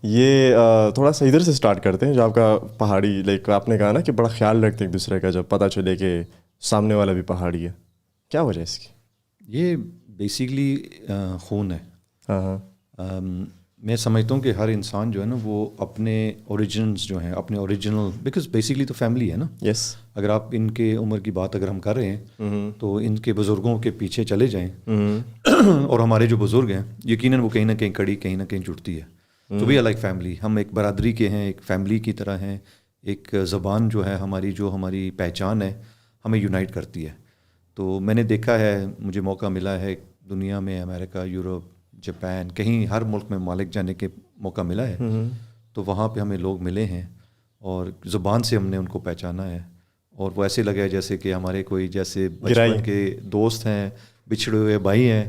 یہ تھوڑا سا ادھر سے اسٹارٹ کرتے ہیں جو آپ کا پہاڑی لائک آپ نے کہا نا کہ بڑا خیال رکھتے ہیں ایک دوسرے کا، جب پتہ چلے کہ سامنے والا بھی پہاڑی ہے، کیا وجہ ہے اس کی؟ یہ بیسیکلی خون ہے. ہاں ہاں میں سمجھتا ہوں کہ ہر انسان جو ہے نا وہ اپنے اوریجنز جو ہیں، اپنے اوریجنل، بیکاز بیسیکلی تو فیملی ہے نا. یس. اگر آپ ان کے عمر کی بات اگر ہم کر رہے ہیں تو ان کے بزرگوں کے پیچھے چلے جائیں اور ہمارے جو بزرگ ہیں یقیناً وہ کہیں نہ کہیں کڑی کہیں نہ کہیں جڑتی ہے. تو وی آر لائک فیملی. ہم ایک برادری کے ہیں، ایک فیملی کی طرح ہیں. ایک زبان جو ہے ہماری، جو ہماری پہچان ہے، ہمیں یونائٹ کرتی ہے. تو میں نے دیکھا ہے، مجھے موقع ملا ہے دنیا میں، امریکہ، یورپ، جاپان، کہیں ہر ملک میں ممالک جانے کے موقع ملا ہے. تو وہاں پہ ہمیں لوگ ملے ہیں اور زبان سے ہم نے ان کو پہچانا ہے، اور وہ ایسے لگا ہے جیسے کہ ہمارے کوئی جیسے بچپن کے دوست ہیں، بچھڑے ہوئے بھائی ہیں.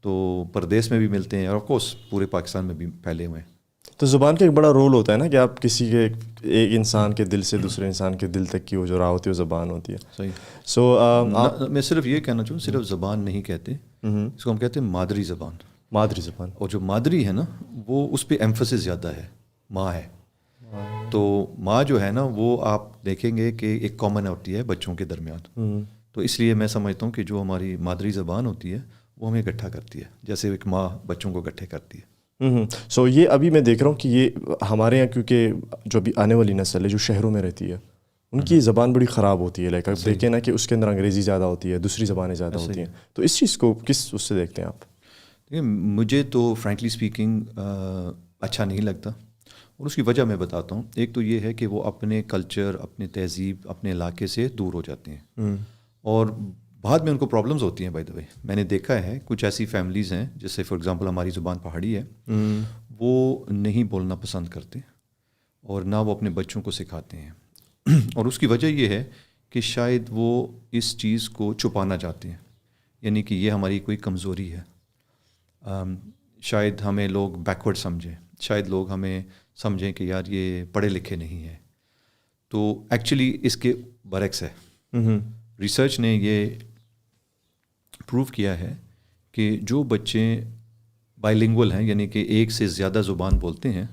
تو پردیس میں بھی ملتے ہیں اور آف کورس پورے پاکستان میں بھی پھیلے ہوئے ہیں. تو زبان کا ایک بڑا رول ہوتا ہے نا کہ آپ کسی کے ایک انسان کے دل سے دوسرے انسان کے دل تک کی وہ جو راہ ہوتی ہے وہ زبان ہوتی ہے. صحیح. سو میں صرف یہ کہنا چاہوں، صرف زبان نہیں کہتے اس کو، ہم کہتے ہیں مادری زبان. مادری زبان. اور جو مادری ہے نا وہ اس پہ ایمفسس زیادہ ہے، ماں ہے. تو ماں جو ہے نا وہ آپ دیکھیں گے کہ ایک کامن ہوتی ہے بچوں کے درمیان. تو اس لیے میں سمجھتا ہوں کہ جو ہماری مادری زبان ہوتی ہے وہ ہمیں اکٹھا کرتی ہے، جیسے ایک ماں بچوں کو اکٹھے کرتی ہے. سو یہ ابھی میں دیکھ رہا ہوں کہ یہ ہمارے یہاں، کیونکہ جو ابھی آنے والی نسل ہے جو شہروں میں رہتی ہے ان کی زبان بڑی خراب ہوتی ہے. لائک آپ دیکھیں نا کہ اس کے اندر انگریزی زیادہ ہوتی ہے، دوسری زبانیں زیادہ ہوتی ہیں. تو اس چیز کو کس اس سے دیکھتے ہیں آپ؟ دیکھیں، مجھے تو فرینکلی اسپیکنگ اچھا نہیں لگتا، اور اس کی وجہ میں بتاتا ہوں. ایک تو یہ ہے کہ وہ اپنے کلچر، اپنے تہذیب، اپنے علاقے سے دور ہو جاتے ہیں، اور بعد میں ان کو پرابلمز ہوتی ہیں. بائی دا وے میں نے دیکھا ہے کچھ ایسی فیملیز ہیں جیسے فار ایگزامپل ہماری زبان پہاڑی ہے، وہ نہیں بولنا پسند کرتے اور نہ وہ اپنے بچوں کو سکھاتے ہیں. اور اس کی وجہ یہ ہے کہ شاید وہ اس چیز کو چھپانا چاہتے ہیں، یعنی کہ یہ ہماری کوئی کمزوری ہے. شاید ہمیں لوگ بیکورڈ سمجھیں، شاید لوگ ہمیں سمجھیں کہ یار یہ پڑھے لکھے نہیں ہیں. تو ایکچولی اس کے برعکس ہے. ریسرچ نے یہ پروو کیا ہے کہ جو بچے بائیلنگول ہیں، یعنی کہ ایک سے زیادہ زبان بولتے ہیں،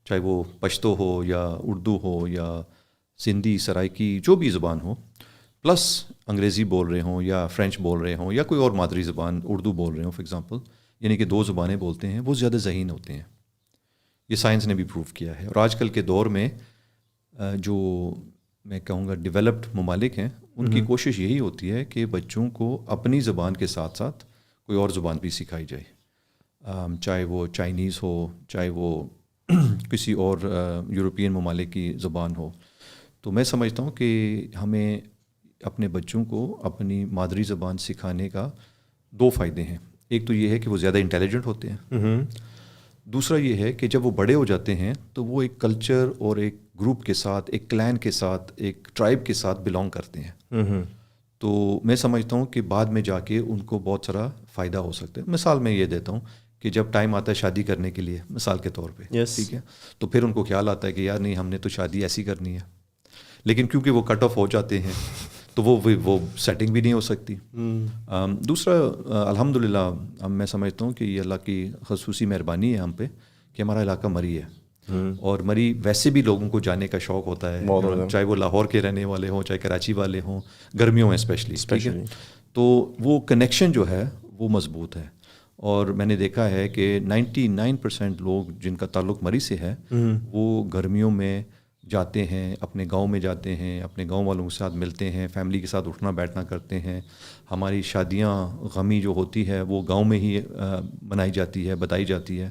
چاہے وہ پشتو ہو یا اردو ہو یا سندھی، سرائکی، جو بھی زبان ہو، پلس انگریزی بول رہے ہوں یا فرینچ بول رہے ہوں یا کوئی اور مادری زبان اردو بول رہے ہوں فار ایگزامپل، یعنی کہ 2 زبانیں بولتے ہیں، وہ زیادہ ذہین ہوتے ہیں. یہ سائنس نے بھی پروو کیا ہے. اور آج کل کے دور میں جو میں کہوں گا ڈیولپڈ ممالک ہیں، ان کی کوشش یہی ہوتی ہے کہ بچوں کو اپنی زبان کے ساتھ ساتھ کوئی اور زبان بھی سکھائی جائے، چاہے وہ چائنیز ہو، چاہے وہ کسی اور یورپین ممالک کی زبان ہو. تو میں سمجھتا ہوں کہ ہمیں اپنے بچوں کو اپنی مادری زبان سکھانے کا 2 فائدے ہیں. ایک تو یہ ہے کہ وہ زیادہ انٹیلیجنٹ ہوتے ہیں، دوسرا یہ ہے کہ جب وہ بڑے ہو جاتے ہیں تو وہ ایک کلچر اور ایک گروپ کے ساتھ، ایک کلین کے ساتھ، ایک ٹرائب کے ساتھ بلانگ کرتے ہیں. تو میں سمجھتا ہوں کہ بعد میں جا کے ان کو بہت سارا فائدہ ہو سکتا ہے. مثال میں یہ دیتا ہوں کہ جب ٹائم آتا ہے شادی کرنے کے لیے، مثال کے طور پہ، ٹھیک ہے، تو پھر ان کو خیال آتا ہے کہ یار نہیں، ہم نے تو شادی ایسی کرنی ہے، لیکن کیونکہ وہ کٹ آف ہو جاتے ہیں تو وہ سیٹنگ بھی نہیں ہو سکتی. دوسرا الحمدللہ میں سمجھتا ہوں کہ یہ اللہ کی خصوصی مہربانی ہے ہم پہ کہ ہمارا علاقہ مری ہے، اور مری ویسے بھی لوگوں کو جانے کا شوق ہوتا ہے، چاہے وہ لاہور کے رہنے والے ہوں، چاہے کراچی والے ہوں، گرمیوں میں اسپیشلی. تو وہ کنیکشن جو ہے وہ مضبوط ہے. اور میں نے دیکھا ہے کہ 99% لوگ جن کا تعلق مری سے ہے وہ گرمیوں میں جاتے ہیں، اپنے گاؤں میں جاتے ہیں، اپنے گاؤں والوں کے ساتھ ملتے ہیں، فیملی کے ساتھ اٹھنا بیٹھنا کرتے ہیں. ہماری شادیاں غمی جو ہوتی ہے وہ گاؤں میں ہی منائی جاتی ہے، بتائی جاتی ہے.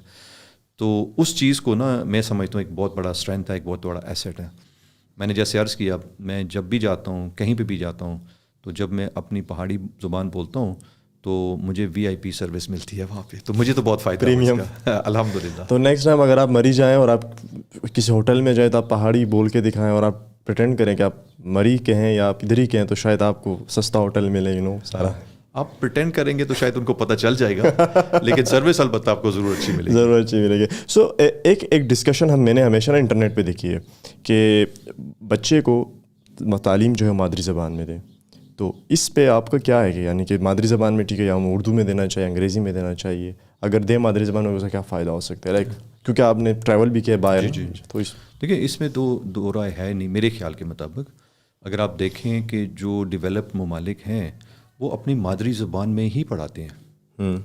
تو اس چیز کو نا میں سمجھتا ہوں ایک بہت بڑا اسٹرینتھ ہے، ایک بہت بڑا ایسٹ ہے. میں نے جیسے عرض کیا، میں جب بھی جاتا ہوں، کہیں پہ بھی جاتا ہوں، تو جب میں اپنی پہاڑی زبان بولتا ہوں تو مجھے VIP سروس ملتی ہے وہاں پہ. تو مجھے تو بہت فائدہ ہے اس کا الحمدللہ. تو نیکسٹ ٹائم اگر آپ مری جائیں اور آپ کسی ہوٹل میں جائیں تو آپ پہاڑی بول کے دکھائیں اور آپ پریٹینڈ کریں کہ آپ مری کے ہیں یا آپ ادھر ہی کے ہیں، تو شاید آپ کو سستا ہوٹل ملے. سارا آپ پریٹینڈ کریں گے تو شاید ان کو پتہ چل جائے گا، لیکن سروس البتہ آپ کو ضرور اچھی ملے گی. ضرور اچھی ملے گی. سو ایک ڈسکشن میں نے ہمیشہ انٹرنیٹ پہ دیکھی ہے کہ بچے کو تعلیم جو ہے مادری زبان میں دیں. تو اس پہ آپ کا کیا ہے کہ یعنی کہ مادری زبان میں ٹھیک ہے، یا ہم اردو میں دینا چاہیے، انگریزی میں دینا چاہیے؟ اگر دیں مادری زبان میں، اس کا کیا فائدہ ہو سکتا ہے؟ لائک کیونکہ آپ نے ٹریول بھی کیا باہر. تو دیکھیں اس میں تو دو رائے ہے نہیں میرے خیال کے مطابق. اگر آپ دیکھیں کہ جو ڈیولپ ممالک ہیں وہ اپنی مادری زبان میں ہی پڑھاتے ہیں.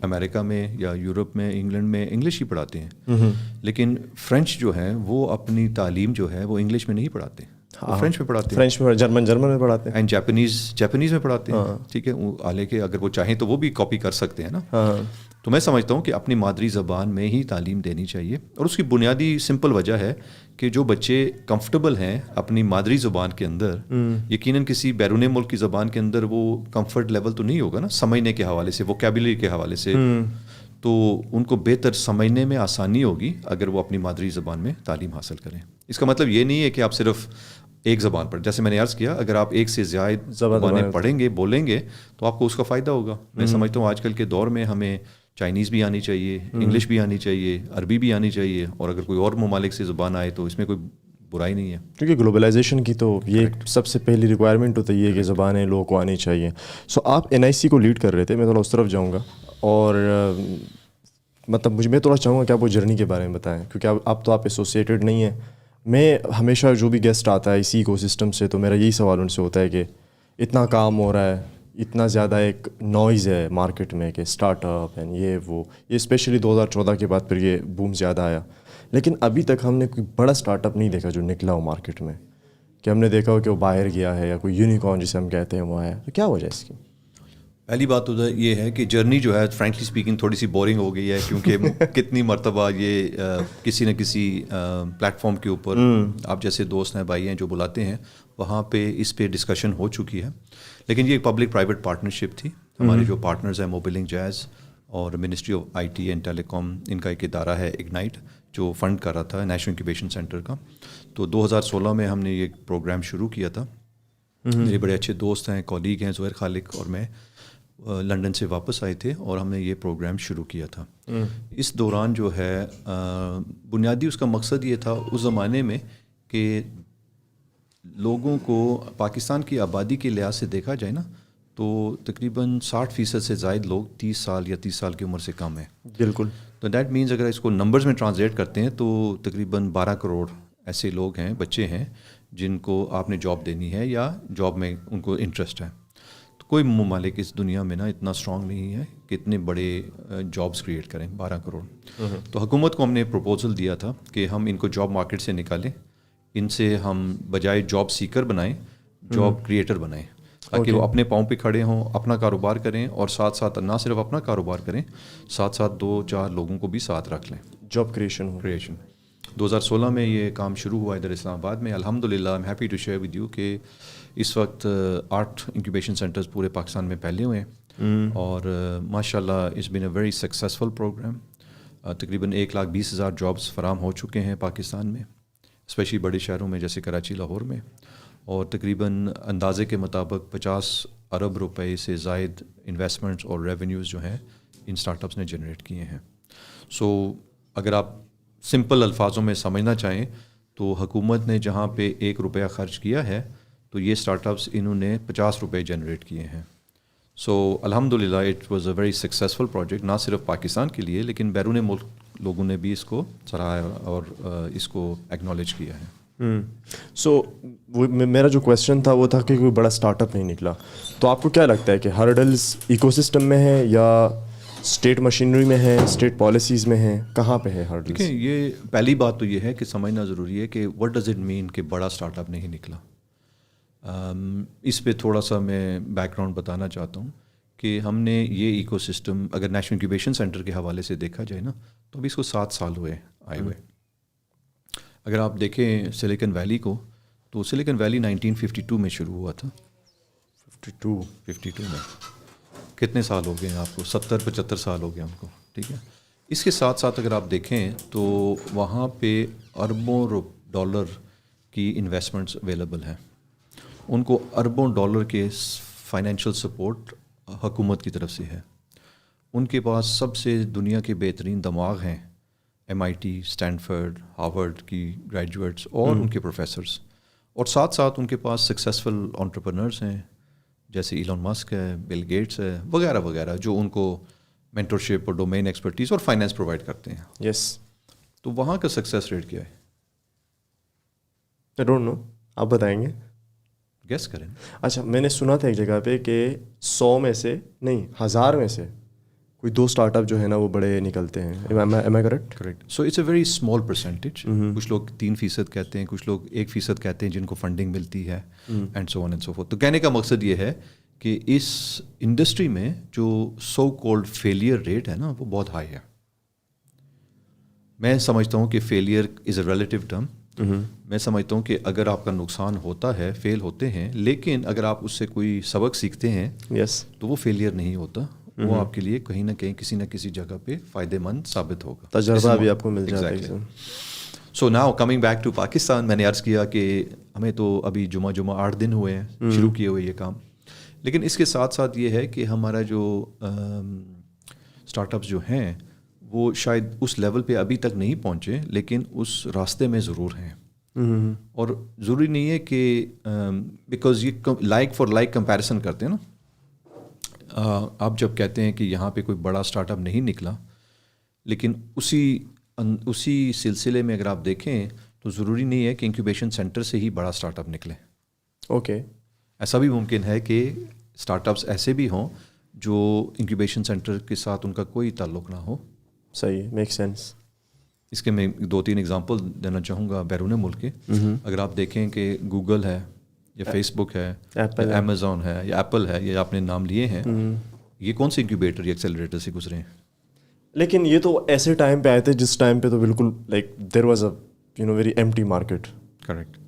امریکہ میں یا یورپ میں انگلینڈ میں انگلش ہی پڑھاتے ہیں, لیکن فرینچ جو ہے وہ اپنی تعلیم جو ہے وہ انگلش میں نہیں پڑھاتے ہیں, فرینچ میں پڑھاتے ہیں, فرینچ میں, جرمن میں پڑھاتے ہیں, اینڈ جاپنیز میں پڑھاتے ہیں. ٹھیک ہے, حالانکہ اگر وہ چاہیں تو وہ بھی کاپی کر سکتے ہیں نا. تو میں سمجھتا ہوں کہ اپنی مادری زبان میں ہی تعلیم دینی چاہیے, اور اس کی بنیادی سمپل وجہ ہے کہ جو بچے کمفرٹیبل ہیں اپنی مادری زبان کے اندر, یقیناً کسی بیرون ملک کی زبان کے اندر وہ کمفرٹ لیول تو نہیں ہوگا نا سمجھنے کے حوالے سے, ووکیبلری کے حوالے سے, تو ان کو بہتر سمجھنے میں آسانی ہوگی اگر وہ اپنی مادری زبان میں تعلیم حاصل کریں. اس کا مطلب یہ نہیں ہے کہ آپ صرف ایک زبان پر, جیسے میں نے عرض کیا, اگر آپ ایک سے زائد زبانیں پڑھیں گے بولیں گے تو آپ کو اس کا فائدہ ہوگا. میں سمجھتا ہوں آج کل کے دور میں ہمیں چائنیز بھی آنی چاہیے, انگلش بھی آنی چاہیے, عربی بھی آنی چاہیے, اور اگر کوئی اور ممالک سے زبان آئے تو اس میں کوئی برائی نہیں ہے, کیونکہ گلوبلائزیشن کی تو یہ سب سے پہلی ریکوائرمنٹ ہوتا ہے کہ زبانیں لوگوں کو آنی چاہیے. سو آپ NIC کو لیڈ کر رہے تھے, میں تھوڑا اس طرف جاؤں گا, اور مطلب میں تھوڑا چاہوں گا کہ آپ وہ جرنی کے بارے میں بتائیں, کیونکہ اب تو آپ ایسوسیٹیڈ نہیں ہیں. میں ہمیشہ جو بھی گیسٹ آتا ہے اسی ایکو سسٹم سے, تو میرا یہی سوال ان سے ہوتا ہے کہ اتنا کام ہو رہا ہے, اتنا زیادہ ایک نوائز ہے مارکیٹ میں کہ اسٹارٹ اپ اینڈ یہ اسپیشلی 2014 کے بعد پھر یہ بوم زیادہ آیا, لیکن ابھی تک ہم نے کوئی بڑا اسٹارٹ اپ نہیں دیکھا جو نکلا ہو مارکیٹ میں, کہ ہم نے دیکھا ہو کہ وہ باہر گیا ہے یا کوئی یونیکارن جسے ہم کہتے ہیں وہ آیا. تو کیا وجہ ہے اس کی؟ پہلی بات تو یہ ہے کہ جرنی جو ہے فرینکلی اسپیکنگ تھوڑی سی بورنگ ہو گئی ہے, کیونکہ کتنی مرتبہ یہ کسی نہ کسی پلیٹ فارم کے اوپر آپ جیسے دوست ہیں, بھائی ہیں, جو بلاتے ہیں وہاں پہ اس پہ ڈسکشن ہو چکی ہے. لیکن یہ پبلک پرائیویٹ پارٹنرشپ تھی. ہمارے جو پارٹنرز ہیں موبلنگ جیز اور منسٹری آف IT اینڈ ٹیلی کام, ان کا ایک ادارہ ہے اگنائٹ جو فنڈ کر رہا تھا نیشنل انکیوبیشن سینٹر کا. تو 2016 میں ہم نے یہ پروگرام شروع کیا تھا. میرے بڑے اچھے دوست ہیں, کولیگ ہیں, زہیر خالق اور میں لنڈن سے واپس آئے تھے اور ہم نے یہ پروگرام شروع کیا تھا. اس دوران جو ہے بنیادی اس کا مقصد یہ تھا اس زمانے میں کہ لوگوں کو پاکستان کی آبادی کے لحاظ سے دیکھا جائے نا تو تقریباً 60% سے زائد لوگ 30 سال یا 30 سال کی عمر سے کم ہیں. بالکل. تو دیٹ مینز اگر اس کو نمبرز میں ٹرانسلیٹ کرتے ہیں تو تقریباً 12 کروڑ ایسے لوگ ہیں, بچے ہیں, جن کو آپ نے جاب دینی ہے یا جاب میں ان کو انٹرسٹ ہے. تو کوئی ممالک اس دنیا میں نا اتنا اسٹرانگ نہیں ہے کہ اتنے بڑے جابس کریٹ کریں, 12 کروڑ. تو حکومت کو ہم نے پروپوزل دیا تھا کہ ہم ان کو جاب مارکیٹ سے نکالیں, ان سے ہم بجائے جاب سیکر بنائیں جاب کریٹر بنائیں, تاکہ وہ اپنے پاؤں پہ کھڑے ہوں, اپنا کاروبار کریں, اور ساتھ ساتھ نہ صرف اپنا کاروبار کریں, ساتھ ساتھ 2-4 لوگوں کو بھی ساتھ رکھ لیں. جاب کریشن 2016 میں یہ کام شروع ہوا ادھر اسلام آباد میں. الحمدللہ I am happy to share with you کہ اس وقت 8 انکیوبیشن سینٹرز پورے پاکستان میں پھیلے ہوئے ہیں, اور ماشاء اللہ it's been a very successful programme. تقریباً 1,20,000 جابس فراہم ہو چکے ہیں پاکستان میں, اسپیشلی بڑے شہروں میں جیسے کراچی, لاہور میں, اور تقریباً اندازے کے مطابق 50 ارب روپے سے زائد انویسٹمنٹس اور ریونیوز جو ہیں ان اسٹارٹ اپس نے جنریٹ کیے ہیں. سو اگر آپ سمپل الفاظوں میں سمجھنا چاہیں تو حکومت نے جہاں پہ 1 روپیہ خرچ کیا ہے تو یہ اسٹارٹ اپس انہوں نے 50 روپے جنریٹ کیے ہیں. سو الحمدللہ it was a very successful project, نہ صرف پاکستان کے لیے لیکن بیرون ملک لوگوں نے بھی اس کو سراہا اور اس کو ایکنالج کیا ہے. سو میرا جو کویسچن تھا وہ تھا کہ کوئی بڑا اسٹارٹ اپ نہیں نکلا, تو آپ کو کیا لگتا ہے کہ ہرڈلز ایکو سسٹم میں ہے یا اسٹیٹ مشینری میں ہے, اسٹیٹ پالیسیز میں ہے, کہاں پہ ہے ہرڈلز؟ یہ پہلی بات تو یہ ہے کہ سمجھنا ضروری ہے کہ واٹ ڈز اٹ مین کہ بڑا اسٹارٹ اپ نہیں نکلا. اس پہ تھوڑا سا میں بیک گراؤنڈ بتانا چاہتا ہوں کہ ہم نے یہ ایکو سسٹم اگر نیشنل انکیوبیشن سینٹر کے حوالے سے دیکھا جائے نا تو ابھی اس کو 7 سال ہوئے آئے ہوئے. اگر آپ دیکھیں سلیکن ویلی کو تو سلیکن ویلی 1952 میں شروع ہوا تھا. 52 میں کتنے سال ہو گئے ہیں آپ کو؟ 70-75 سال ہو گئے ان کو. ٹھیک ہے, اس کے ساتھ ساتھ اگر آپ دیکھیں تو وہاں پہ اربوں ڈالر کی انویسٹمنٹس اویلیبل ہیں. ان کو اربوں ڈالر کے فائنینشیل سپورٹ حکومت کی طرف سے ہے. ان کے پاس سب سے دنیا کے بہترین دماغ ہیں, MIT, اسٹینفرڈ, ہارورڈ کی گریجویٹس اور ان کے پروفیسرس, اور ساتھ ساتھ ان کے پاس سکسیزفل انٹرپرنرز ہیں جیسے ایلون مسک ہے, بل گیٹس ہے, وغیرہ وغیرہ, جو ان کو مینٹرشپ اور ڈومین ایکسپرٹیز اور فائنینس پرووائڈ کرتے ہیں. یس. تو وہاں کا سکسیس ریٹ کیا ہے؟ آئی ڈونٹ نو, آپ بتائیں گے؟ گیس کریں. اچھا, میں نے سنا تھا ایک جگہ پہ کہ 100 میں سے نہیں 1000 میں سے کوئی 2 اسٹارٹ اپ جو ہے نا وہ بڑے نکلتے ہیں. Am I correct? Correct. So it's a very small percentage. کچھ لوگ 3% کہتے ہیں, کچھ لوگ 1% کہتے ہیں جن کو فنڈنگ ملتی ہے, and so on and so forth. تو کہنے کا مقصد یہ ہے کہ اس انڈسٹری میں جو سو کولڈ فیلئر ریٹ ہے نا وہ بہت ہائی ہے. میں سمجھتا ہوں کہ failure is a relative term. میں سمجھتا ہوں کہ اگر آپ کا نقصان ہوتا ہے, فیل ہوتے ہیں, لیکن اگر آپ اس سے کوئی سبق سیکھتے ہیں تو وہ فیلئر نہیں ہوتا, وہ آپ کے لیے کہیں نہ کہیں کسی نہ کسی جگہ پہ فائدہ مند ثابت ہوگا, تجربہ بھی آپ کو مل جاتا ہے. So now coming back to Pakistan, میں نے عرض کیا کہ ہمیں تو ابھی جمعہ 8 دن ہوئے ہیں شروع کیے ہوئے یہ کام, لیکن اس کے ساتھ ساتھ یہ ہے کہ ہمارا جو اسٹارٹ اپس جو ہیں وہ شاید اس لیول پہ ابھی تک نہیں پہنچے, لیکن اس راستے میں ضرور ہیں. اور ضروری نہیں ہے کہ بیکاز یہ لائک فار لائک کمپیریسن کرتے ہیں نا. آپ جب کہتے ہیں کہ یہاں پہ کوئی بڑا اسٹارٹ اپ نہیں نکلا, لیکن اسی سلسلے میں اگر آپ دیکھیں تو ضروری نہیں ہے کہ انکیوبیشن سینٹر سے ہی بڑا اسٹارٹ اپ نکلے. اوکے, ایسا بھی ممکن ہے کہ اسٹارٹ اپس ایسے بھی ہوں جو انکیوبیشن سینٹر کے ساتھ ان کا کوئی تعلق نہ ہو. صحیح, میک سینس. اس کے میں 2-3 ایگزامپل دینا چاہوں گا بیرون ملک کے. اگر آپ دیکھیں کہ گوگل ہے یا فیس بک ہے یا امیزون ہے یا ایپل ہے, یہ آپ نے نام لیے ہیں, یہ کون سے انکیوبیٹر یا ایکسیلریٹر سے گزرے ہیں؟ لیکن یہ تو ایسے ٹائم پہ آئے تھے جس ٹائم پہ تو بالکل like there was a very empty market. Correct,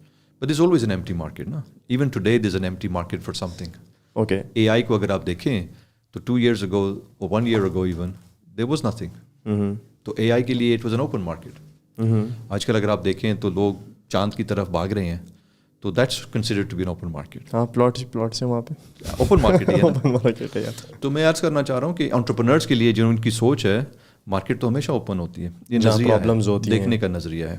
but there always an empty market نا. Even today there is an empty market for something. Okay, A I کو اگر آپ دیکھیں تو 2 years ago or 1 year ago even there was nothing. تو اے آئی کے لیے it was an open market. آج کل اگر آپ دیکھیں تو لوگ چاند کی طرف بھاگ رہے ہیں, تو that's considered to be an open market. ہاں, پلاٹ سے وہاں پہ اوپن مارکیٹ ہے. اوپن مارکیٹ ہے. تو میں عرض کرنا چاہ رہا ہوں کہ انٹرپرنرز کے لیے جو ان کی سوچ ہے, مارکیٹ تو ہمیشہ اوپن ہوتی ہے. یہ نظریہ ہے, دیکھنے کا نظریہ ہے.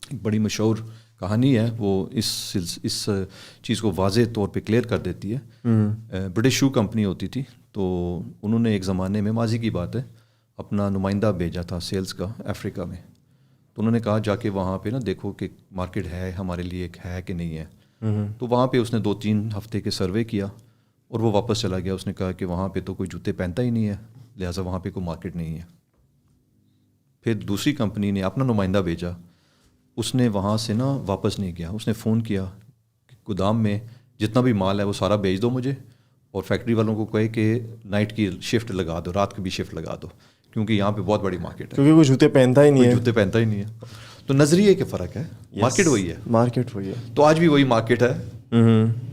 ایک بڑی مشہور کہانی ہے, وہ اس چیز کو واضح طور پہ کلیئر کر دیتی ہے. برٹش شو کمپنی ہوتی تھی, تو انہوں نے ایک زمانے میں, ماضی کی بات ہے, اپنا نمائندہ بھیجا تھا سیلز کا افریقہ میں. تو انہوں نے کہا جا کے وہاں پہ نا دیکھو کہ مارکیٹ ہے ہمارے لیے ہے کہ نہیں ہے. تو وہاں پہ اس نے 2-3 ہفتے کے سروے کیا اور وہ واپس چلا گیا. اس نے کہا کہ وہاں پہ تو کوئی جوتے پہنتا ہی نہیں ہے, لہٰذا وہاں پہ کوئی مارکیٹ نہیں ہے. پھر دوسری کمپنی نے اپنا نمائندہ بھیجا, اس نے وہاں سے نا واپس نہیں گیا. اس نے فون کیا کہ گودام میں جتنا بھی مال ہے وہ سارا بیچ دو مجھے, اور فیکٹری والوں کو کہے کہ نائٹ کی شفٹ لگا دو, رات کی بھی شفٹ لگا دو, کیونکہ یہاں پہ بہت بڑی مارکیٹ ہے. کیونکہ کوئی جوتے پہنتا ہی نہیں ہے. جوتے پہنتا ہی نہیں ہے. تو نظریے کے فرق ہے, مارکیٹ وہی ہے. مارکیٹ وہی ہے. تو آج بھی وہی مارکیٹ ہے,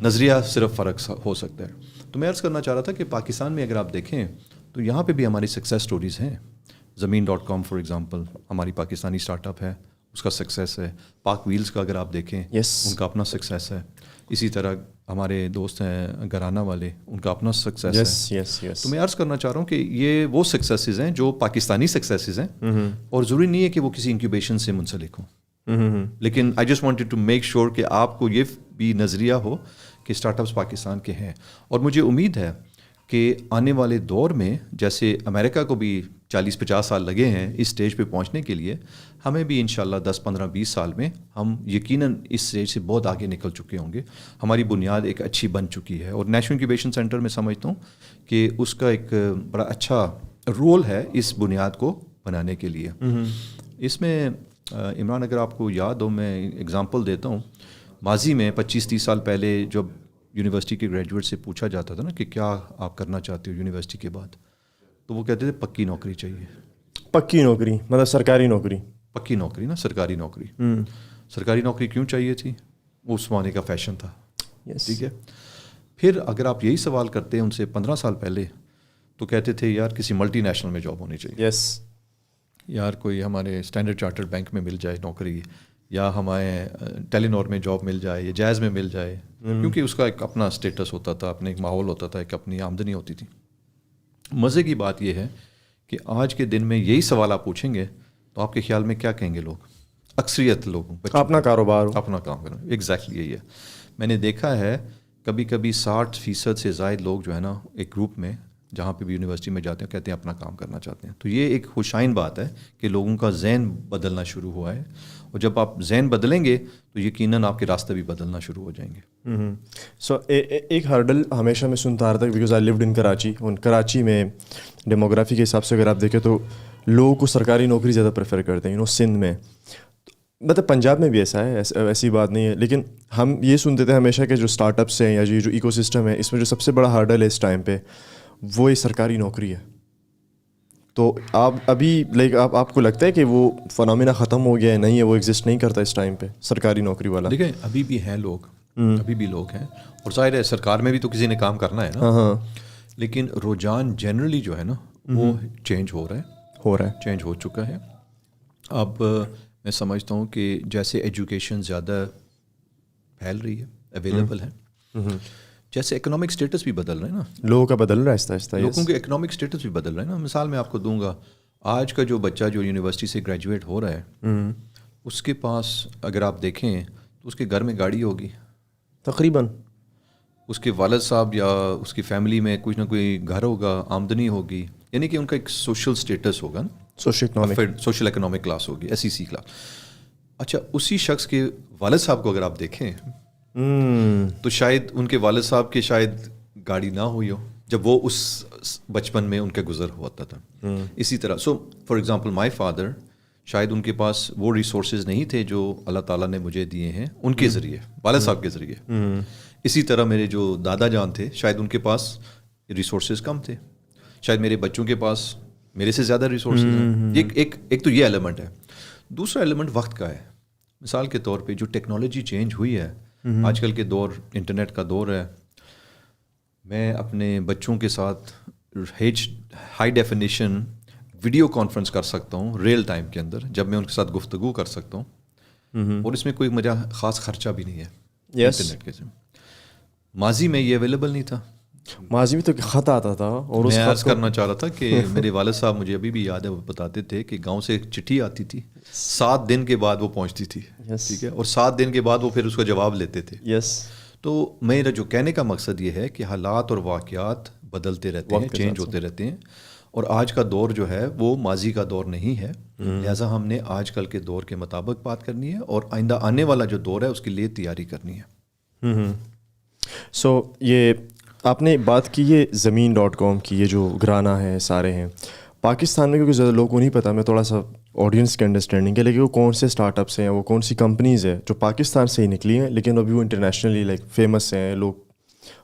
نظریہ صرف فرق ہو سکتا ہے. تو میں عرض کرنا چاہ رہا تھا کہ پاکستان میں اگر آپ دیکھیں تو یہاں پہ بھی ہماری سکسیس سٹوریز ہیں. زمین.com فار ایگزامپل ہماری پاکستانی اسٹارٹ اپ ہے, اس کا سکسیس ہے. پاک ویلز کا اگر آپ دیکھیں ان کا اپنا سکسیس ہے. اسی طرح ہمارے دوست ہیں گھرانہ والے, ان کا اپنا سکسیس ہے. تو میں عرض کرنا چاہ رہا ہوں کہ یہ وہ سکسیسز ہیں جو پاکستانی سکسیسز ہیں, اور ضروری نہیں ہے کہ وہ کسی انکیوبیشن سے منسلک ہوں. لیکن I just wanted to make sure کہ آپ کو یہ بھی نظریہ ہو کہ اسٹارٹ اپس پاکستان کے ہیں. اور مجھے امید ہے کہ آنے والے دور میں جیسے امریکہ کو بھی 40-50 سال لگے ہیں اس اسٹیج پہ پہنچنے کے لیے, ہمیں بھی انشاءاللہ 10-15-20 سال میں ہم یقیناً اس اسٹیج سے بہت آگے نکل چکے ہوں گے. ہماری بنیاد ایک اچھی بن چکی ہے, اور نیشنل انکیوبیشن سینٹر میں سمجھتا ہوں کہ اس کا ایک بڑا اچھا رول ہے اس بنیاد کو بنانے کے لیے. اس میں عمران اگر آپ کو یاد ہو, میں ایگزامپل دیتا ہوں. ماضی میں 25-30 سال پہلے جب یونیورسٹی کے گریجویٹ سے پوچھا جاتا تھا نا کہ کیا آپ کرنا چاہتے ہو یونیورسٹی کے بعد, تو وہ کہتے تھے پکی نوکری چاہیے. پکی نوکری مطلب سرکاری نوکری. پکی نوکری نا, سرکاری نوکری. سرکاری نوکری کیوں چاہیے تھی؟ وہ اس زمانے کا فیشن تھا. ٹھیک ہے. پھر اگر آپ یہی سوال کرتے ہیں ان سے 15 سال پہلے, تو کہتے تھے یار کسی ملٹی نیشنل میں جاب ہونی چاہیے. یار کوئی ہمارے اسٹینڈرڈ چارٹرڈ بینک میں مل جائے نوکری, یا ہمارے ٹیلی نور میں جاب مل جائے, یا جائز میں مل جائے, کیونکہ اس کا ایک اپنا اسٹیٹس ہوتا تھا, اپنے ایک ماحول ہوتا تھا, ایک اپنی آمدنی ہوتی تھی. مزے کی بات یہ ہے کہ آج کے دن میں یہی سوال آپ پوچھیں گے تو آپ کے خیال میں کیا کہیں گے لوگ؟ اکثریت لوگوں اپنا کاروبار ہو, اپنا کام کرنا. ایگزیکٹلی یہی ہے. میں نے دیکھا ہے کبھی کبھی 60% سے زائد لوگ جو ہے نا ایک گروپ میں جہاں پہ بھی یونیورسٹی میں جاتے ہیں کہتے ہیں اپنا کام کرنا چاہتے ہیں. تو یہ ایک خوشائن بات ہے کہ لوگوں کا ذہن بدلنا شروع ہوا ہے, اور جب آپ ذہن بدلیں گے تو یقیناً آپ کے راستے بھی بدلنا شروع ہو جائیں گے. سو ایک ہرڈل ہمیشہ میں سنتا رہا تھا because I lived in Karachi. Karachi میں ڈیموگرافی کے حساب سے اگر آپ دیکھیں تو لوگوں کو سرکاری نوکری زیادہ پریفر کرتے ہیں. سندھ میں, مطلب پنجاب میں بھی ایسا ہے, ایسی بات نہیں ہے, لیکن ہم یہ سنتے تھے ہمیشہ کہ جو اسٹارٹ اپس ہیں یا جو ایکو سسٹم ہے اس میں جو سب سے بڑا ہرڈل ہے اس ٹائم پہ وہ ایک سرکاری نوکری ہے. تو آپ ابھی آپ کو لگتا ہے کہ وہ فنامنا ختم ہو گیا ہے, نہیں ہے, وہ ایگزسٹ نہیں کرتا اس ٹائم پہ سرکاری نوکری والا؟ دیکھیں ابھی بھی ہیں لوگ, ابھی بھی لوگ ہیں, اور ظاہر ہے سرکار میں بھی تو کسی نے کام کرنا ہے نا, لیکن رجحان جنرلی جو ہے نا وہ چینج ہو رہا ہے, چینج ہو چکا ہے. اب میں سمجھتا ہوں کہ جیسے ایجوکیشن زیادہ پھیل رہی ہے, اویلیبل ہے, جیسے اکنامک اسٹیٹس بھی بدل رہے ہیں نا, لوگوں کا بدل رہا ہے آہستہ آہستہ, لوگوں کے اکنامک اسٹیٹس بھی بدل رہے ہیں نا. مثال میں آپ کو دوں گا, آج کا جو بچہ جو یونیورسٹی سے گریجویٹ ہو رہا ہے اس کے پاس اگر آپ دیکھیں تو اس کے گھر میں گاڑی ہوگی تقریباً, اس کے والد صاحب یا اس کی فیملی میں کچھ نہ کوئی گھر ہوگا, آمدنی ہوگی, یعنی کہ ان کا ایک سوشل اسٹیٹس ہوگا نا, سوشل اکنامک کلاس ہوگی, SEC کلاس. اچھا اسی شخص کے والد صاحب کو اگر آپ دیکھیں تو شاید ان کے والد صاحب کے شاید گاڑی نہ ہوئی ہو جب وہ اس بچپن میں ان کا گزر ہوتا تھا. اسی طرح فار ایگزامپل مائی فادر, شاید ان کے پاس وہ ریسورسز نہیں تھے جو اللہ تعالیٰ نے مجھے دیے ہیں ان کے ذریعے, والد صاحب کے ذریعے. اسی طرح میرے جو دادا جان تھے شاید ان کے پاس ریسورسز کم تھے, شاید میرے بچوں کے پاس میرے سے زیادہ ریسورسز ہیں. ایک تو یہ ایلیمنٹ ہے. دوسرا ایلیمنٹ وقت کا ہے. مثال کے طور پہ جو ٹیکنالوجی چینج ہوئی ہے, آج کل کے دور انٹرنیٹ کا دور ہے. میں اپنے بچوں کے ساتھ ہائی ڈیفینیشن ویڈیو کانفرنس کر سکتا ہوں ریئل ٹائم کے اندر, جب میں ان کے ساتھ گفتگو کر سکتا ہوں, اور اس میں کوئی مجھے خاص خرچہ بھی نہیں ہے انٹرنیٹ کے. ماضی میں یہ اویلیبل نہیں تھا, ماضی میں تو خط آتا تھا. اور میں عرض کرنا چاہ رہا تھا کہ میرے والد صاحب مجھے ابھی بھی یاد ہے, وہ بتاتے تھے کہ گاؤں سے ایک چٹھی آتی تھی, 7 دن کے بعد وہ پہنچتی تھی, ٹھیک ہے, اور 7 دن کے بعد وہ پھر اس کا جواب لیتے تھے. تو میرا جو کہنے کا مقصد یہ ہے کہ حالات اور واقعات بدلتے رہتے ہیں, چینج ہوتے رہتے ہیں, اور آج کا دور جو ہے وہ ماضی کا دور نہیں ہے. لہٰذا ہم نے آج کل کے دور کے مطابق بات کرنی ہے, اور آئندہ آنے والا جو دور ہے اس کے لیے تیاری کرنی ہے. سو یہ آپ نے بات کی یہ زمین.com کی, یہ جو گرانا ہے سارے ہیں پاکستان میں, کیونکہ زیادہ لوگوں کو نہیں پتہ, میں تھوڑا سا آڈینس کے انڈرسٹینڈنگ کے لیے وہ کون سے اسٹارٹ اپس ہیں, وہ کون سی کمپنیز ہیں جو پاکستان سے ہی نکلی ہیں لیکن ابھی وہ انٹرنیشنلی فیمس ہیں, لوگ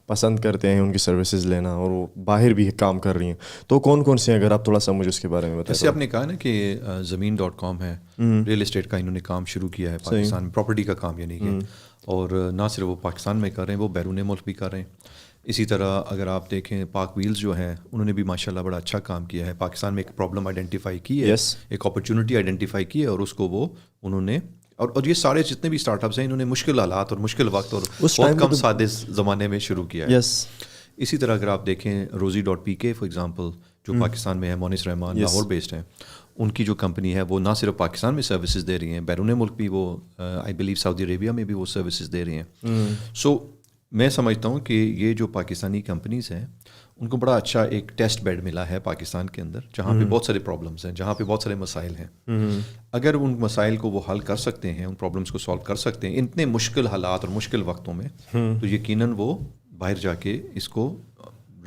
پسند کرتے ہیں ان کی سروسز لینا, اور وہ باہر بھی کام کر رہی ہیں. تو کون کون سے ہیں, اگر آپ تھوڑا سا مجھے اس کے بارے میں بتائیں. جیسے آپ نے کہا نا کہ زمین.com ہے, ریئل اسٹیٹ کا انہوں نے کام شروع کیا ہے پاکستان میں, پراپرٹی کا کام یعنی کہ, اور نہ صرف وہ پاکستان میں کر رہے ہیں, وہ بیرون ملک بھی کر رہے ہیں. اسی طرح اگر آپ دیکھیں پاک ویلز جو ہیں انہوں نے بھی ماشاءاللہ بڑا اچھا کام کیا ہے. پاکستان میں ایک پرابلم آئیڈینٹیفائی کی ہے, ایک اپرچونٹی آئیڈینٹیفائی کی ہے, اور اس کو وہ انہوں نے, اور یہ سارے جتنے بھی اسٹارٹ اپس ہیں انہوں نے مشکل حالات اور مشکل وقت اور بہت کم سادے زمانے میں شروع کیا ہے. اسی طرح اگر آپ دیکھیں روزی.pk فار ایگزامپل, جو پاکستان میں ہے, مونس رحمان لاہور بیسڈ ہیں, ان کی جو کمپنی ہے وہ نہ صرف پاکستان میں سروسز دے رہی ہیں, بیرون ملک بھی وہ آئی بلیو سعودی عربیہ میں بھی وہ سروسز دے رہی ہیں. سو میں سمجھتا ہوں کہ یہ جو پاکستانی کمپنیز ہیں ان کو بڑا اچھا ایک ٹیسٹ بیڈ ملا ہے پاکستان کے اندر, جہاں پہ بہت سارے پرابلمس ہیں, جہاں پہ بہت سارے مسائل ہیں. اگر ان مسائل کو وہ حل کر سکتے ہیں, ان پرابلمس کو سالو کر سکتے ہیں اتنے مشکل حالات اور مشکل وقتوں میں, تو یقیناً وہ باہر جا کے اس کو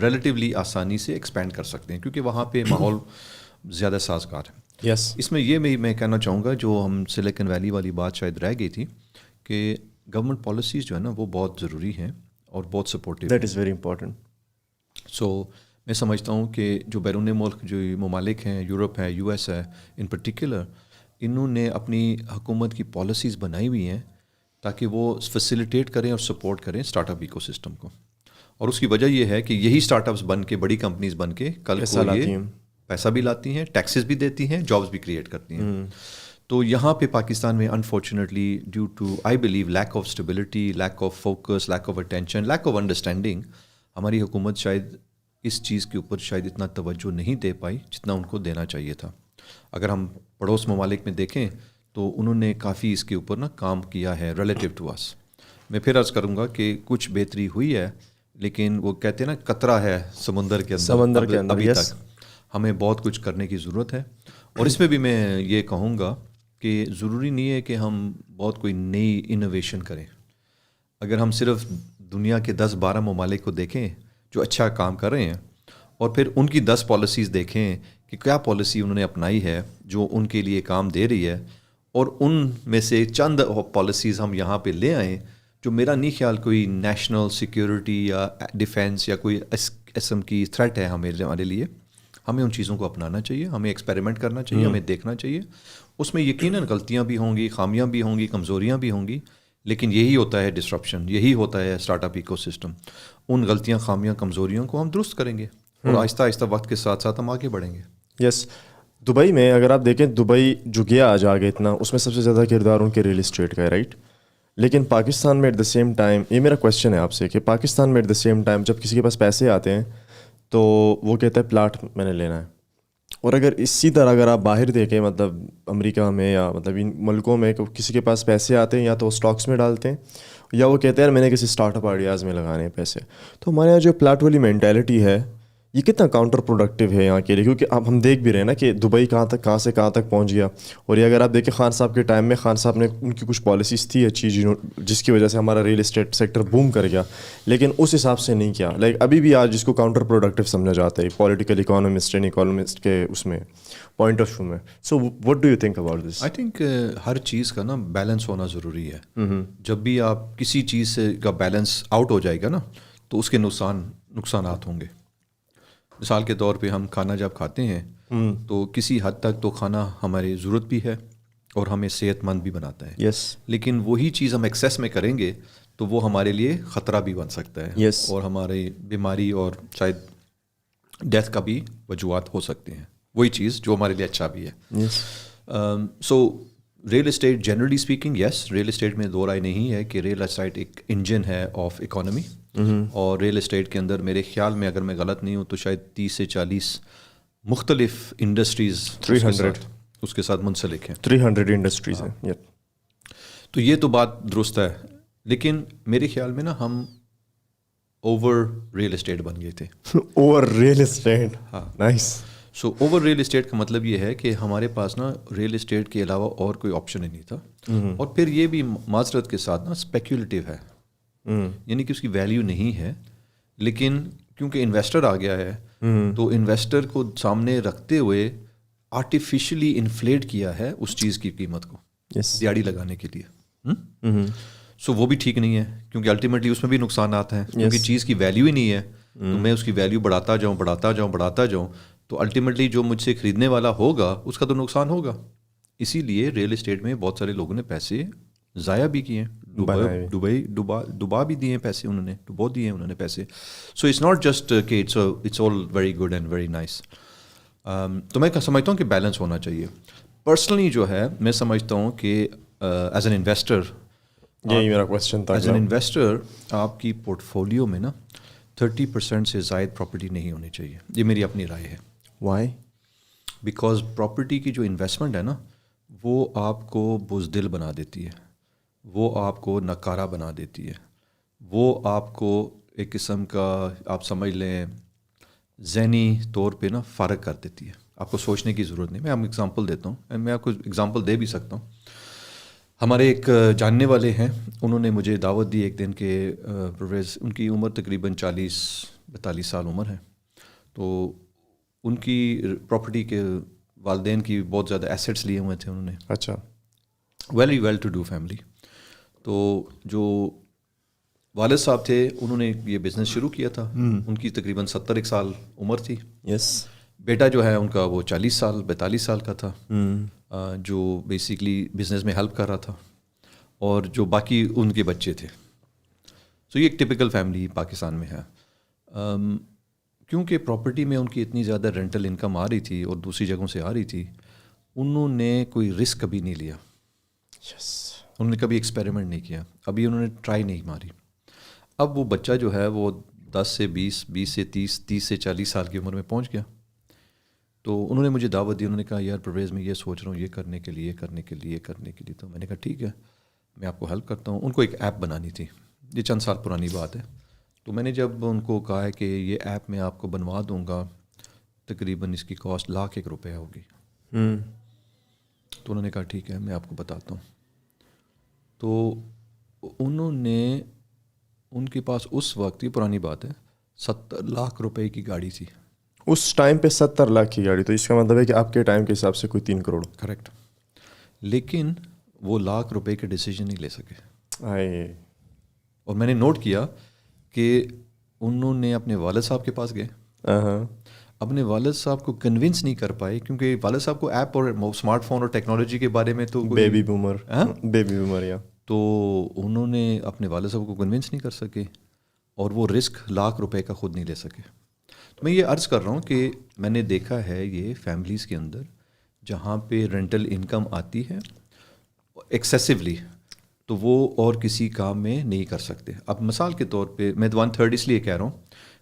ریلیٹیولی آسانی سے ایکسپینڈ کر سکتے ہیں, کیونکہ وہاں پہ ماحول زیادہ سازگار ہے. اس میں یہ میں کہنا چاہوں گا, جو ہم سلیکن ویلی والی بات شاید رہ گئی تھی, کہ گورنمنٹ پالیسیز جو ہے نا وہ بہت ضروری ہیں اور بہت supportive. That is very important. So میں سمجھتا ہوں کہ جو بیرون ملک جو ممالک ہیں, یورپ ہے, US ہے ان پرٹیکولر, انہوں نے اپنی حکومت کی پالیسیز بنائی ہوئی ہیں تاکہ وہ فیسیلیٹیٹ کریں اور سپورٹ کریں اسٹارٹ اپ ایکو سسٹم کو. اور اس کی وجہ یہ ہے کہ یہی اسٹارٹ اپس بن کے, بڑی کمپنیز بن کے کل کو یہ پیسہ بھی لاتی ہیں, ٹیکسز بھی دیتی ہیں, جابس بھی کریٹ کرتی ہیں. تو یہاں پہ پاکستان میں unfortunately due to I believe lack of stability, lack of focus, lack of attention, lack of understanding, ہماری حکومت شاید اس چیز کے اوپر شاید اتنا توجہ نہیں دے پائی جتنا ان کو دینا چاہیے تھا. اگر ہم پڑوس ممالک میں دیکھیں تو انہوں نے کافی اس کے اوپر کام کیا ہے ریلیٹیو ٹو اس. میں پھر عرض کروں گا کہ کچھ بہتری ہوئی ہے, لیکن وہ کہتے ہیں نا قطرہ ہے سمندر کے اندر ابھی تک ہمیں بہت کچھ کرنے کی ضرورت ہے. اور اس میں بھی میں یہ کہوں گا کہ ضروری نہیں ہے کہ ہم بہت کوئی نئی انوویشن کریں. اگر ہم صرف دنیا کے 10-12 ممالک کو دیکھیں جو اچھا کام کر رہے ہیں اور پھر ان کی 10 پالیسیز دیکھیں کہ کیا پالیسی انہوں نے اپنائی ہے جو ان کے لیے کام دے رہی ہے, اور ان میں سے چند پالیسیز ہم یہاں پہ لے آئیں جو میرا نہیں خیال کوئی نیشنل سیکیورٹی یا ڈیفینس یا کوئی قسم کی تھریٹ ہے ہمارے لیے, ہمیں ان چیزوں کو اپنانا چاہیے, ہمیں ایکسپیریمنٹ کرنا چاہیے, ہمیں دیکھنا چاہیے. اس میں یقیناً غلطیاں بھی ہوں گی, خامیاں بھی ہوں گی, کمزوریاں بھی ہوں گی, لیکن یہی ہوتا ہے ڈسرپشن, یہی ہوتا ہے اسٹارٹ اپ ایکو سسٹم. ان غلطیاں, خامیاں, کمزوریوں کو ہم درست کریں گے اور آہستہ آہستہ وقت کے ساتھ ساتھ ہم آگے بڑھیں گے. یس. دبئی میں اگر آپ دیکھیں, دبئی جو گیا آج آگے اتنا, اس میں سب سے زیادہ کردار ان کے ریل اسٹیٹ کا ہے, رائٹ. لیکن پاکستان میں ایٹ دا سیم ٹائم, یہ میرا کویشچن ہے آپ سے کہ پاکستان میں ایٹ دا سیم ٹائم جب کسی کے پاس پیسے آتے ہیں تو وہ کہتا ہے پلاٹ میں نے لینا ہے. اور اگر اسی طرح اگر آپ باہر دیکھیں, مطلب امریکہ میں یا مطلب ان ملکوں میں کسی کے پاس پیسے آتے ہیں یا تو وہ اسٹاکس میں ڈالتے ہیں یا وہ کہتے ہیں میں نے کسی اسٹارٹ اپ آئیڈیاز میں لگانے ہیں پیسے. تو ہمارے یہاں جو پلاٹ والی مینٹیلٹی ہے یہ کتنا کاؤنٹر پروڈکٹیو ہے یہاں کے لیے, کیونکہ اب ہم دیکھ بھی رہے ہیں نا کہ دبئی کہاں سے کہاں تک پہنچ گیا. اور یہ اگر آپ دیکھیں خان صاحب کے ٹائم میں, خان صاحب نے ان کی کچھ پالیسیز تھی اچھی جس کی وجہ سے ہمارا ریل اسٹیٹ سیکٹر بوم کر گیا, لیکن اس حساب سے نہیں کیا. لائک ابھی بھی آج جس کو کاؤنٹر پروڈکٹیو سمجھا جاتا ہے پولیٹیکل اکانومسٹ اینڈ اکانومسٹ کے اس میں پوائنٹ آف ویو میں. So what do you think about this? I think ہر چیز کا نا بیلنس ہونا ضروری ہے. جب بھی آپ کسی چیز سے کا بیلنس آؤٹ ہو جائے گا نا تو اس کے نقصانات ہوں گے. مثال کے طور پہ ہم کھانا جب کھاتے ہیں تو کسی حد تک تو کھانا ہماری ضرورت بھی ہے اور ہمیں صحت مند بھی بناتا ہے. یس. لیکن وہی چیز ہم ایکسیس میں کریں گے تو وہ ہمارے لیے خطرہ بھی بن سکتا ہے. Yes. اور ہماری بیماری اور شاید ڈیتھ کا بھی وجوہات ہو سکتے ہیں. وہی چیز جو ہمارے لیے اچھا بھی ہے. یس. سو ریل اسٹیٹ جنرلی اسپیکنگ, یس, ریل اسٹیٹ میں دو رائے نہیں ہے کہ ریل اسٹیٹ ایک انجن ہے آف اکانومی. اور ریل اسٹیٹ کے اندر میرے خیال میں اگر میں غلط نہیں ہوں تو شاید 30 سے 40 مختلف انڈسٹریز 300 اس کے ساتھ منسلک ہیں. 300 انڈسٹریز ہیں. تو یہ تو بات درست ہے, لیکن میرے خیال میں نا ہم اوور ریل اسٹیٹ بن گئے تھے. اوور ریل اسٹیٹ, ہاں, نائس. سو اوور ریل اسٹیٹ کا مطلب یہ ہے کہ ہمارے پاس نا ریل اسٹیٹ کے علاوہ اور کوئی آپشن ہی نہیں تھا. اور پھر یہ بھی معذرت کے ساتھ نا اسپیکولیٹیو ہے, یعنی کہ اس کی ویلیو نہیں ہے, لیکن کیونکہ انویسٹر آ گیا ہے تو انویسٹر کو سامنے رکھتے ہوئے آرٹیفیشلی انفلیٹ کیا ہے اس چیز کی قیمت کو دیاڑی لگانے کے لیے. سو وہ بھی ٹھیک نہیں ہے کیونکہ الٹیمیٹلی اس میں بھی نقصانات ہیں, کیونکہ چیز کی ویلیو ہی نہیں ہے تو میں اس کی ویلیو بڑھاتا جاؤں تو الٹیمیٹلی جو مجھ سے خریدنے والا ہوگا اس کا تو نقصان ہوگا. اسی لیے ریل اسٹیٹ میں بہت سارے لوگوں نے پیسے ضائع بھی کیے ہیں, ڈبا بھی دیے ہیں پیسے, ڈبو دیے ہیں انہوں نے پیسے. سو اٹس ناٹ جسٹ کہ it's all very good and very nice. تو میں سمجھتا ہوں کہ بیلنس ہونا چاہیے. پرسنلی جو ہے میں سمجھتا ہوں کہ ایز این انویسٹر, یہی میرا کویسچن تھا, ایز این انویسٹر آپ کی پورٹ فولیو میں نا 30% سے زائد پراپرٹی نہیں ہونی چاہیے. یہ میری اپنی رائے ہے. وائی؟ بیکاز پراپرٹی کی جو انویسٹمنٹ ہے نا وہ آپ کو بزدل بنا دیتی ہے, وہ آپ کو نکارہ بنا دیتی ہے, وہ آپ کو ایک قسم کا آپ سمجھ لیں ذہنی طور پہ نا فارغ کر دیتی ہے. آپ کو سوچنے کی ضرورت نہیں. میں آپ کو ایگزامپل دیتا ہوں, میں آپ کو ایگزامپل دے بھی سکتا ہوں. ہمارے ایک جاننے والے ہیں, انہوں نے مجھے دعوت دی ایک دن کہ پروفیسر, ان کی عمر تقریباً 40-42 سال عمر ہے, تو ان کی پراپرٹی کے والدین کی بہت زیادہ ایسیٹس لیے ہوئے تھے انہوں نے. اچھا. Well to do family. تو جو والد صاحب تھے انہوں نے یہ بزنس شروع کیا تھا, ان کی تقریباً 70 سال عمر تھی. یس. بیٹا جو ہے ان کا وہ 42 سال کا تھا, جو بیسیکلی بزنس میں ہیلپ کر رہا تھا, اور جو باقی ان کے بچے تھے. سو یہ ایک ٹپیکل فیملی پاکستان میں ہے. کیونکہ پراپرٹی میں ان کی اتنی زیادہ رینٹل انکم آ رہی تھی اور دوسری جگہوں سے آ رہی تھی, انہوں نے کوئی رسک کبھی نہیں لیا. یس. انہوں نے کبھی ایکسپیریمنٹ نہیں کیا, ابھی انہوں نے ٹرائی نہیں ماری. اب وہ بچہ جو ہے وہ 10 سے 20 سے 30 سے 40 سال کی عمر میں پہنچ گیا. تو انہوں نے مجھے دعوت دی, انہوں نے کہا یار پرویز میں یہ سوچ رہا ہوں یہ کرنے کے لیے. تو میں نے کہا ٹھیک ہے میں آپ کو ہیلپ کرتا ہوں. ان کو ایک ایپ بنانی تھی, یہ چند سال پرانی بات ہے. تو میں نے جب ان کو کہا ہے کہ یہ ایپ میں آپ کو بنوا دوں گا، تقریباً اس کی کاسٹ ₹1,00,000 ہوگی. تو انہوں نے کہا ٹھیک ہے میں آپ کو بتاتا ہوں. تو انہوں نے، ان کے پاس اس وقت، یہ پرانی بات ہے، ₹70,00,000 کی گاڑی تھی. اس ٹائم پہ 70 لاکھ کی گاڑی، تو اس کا مطلب ہے کہ آپ کے ٹائم کے حساب سے کوئی 3 کروڑ. کریکٹ. لیکن وہ ₹1,00,000 کے ڈیسیجن نہیں لے سکے. اور میں نے نوٹ کیا کہ انہوں نے اپنے والد صاحب کے پاس گئے، اپنے والد صاحب کو کنونس نہیں کر پائے، کیونکہ والد صاحب کو ایپ اور اسمارٹ فون اور ٹیکنالوجی کے بارے میں تو بیبی بومر یا تو انہوں نے اپنے والد صاحب کو کنونس نہیں کر سکے، اور وہ رسک ₹1,00,000 کا خود نہیں لے سکے. تو میں یہ عرض کر رہا ہوں کہ میں نے دیکھا ہے یہ فیملیز کے اندر جہاں پہ رینٹل انکم آتی ہے ایکسیسولی، تو وہ اور کسی کام میں نہیں کر سکتے. اب مثال کے طور پہ میں 1/3 اس لیے کہہ رہا ہوں،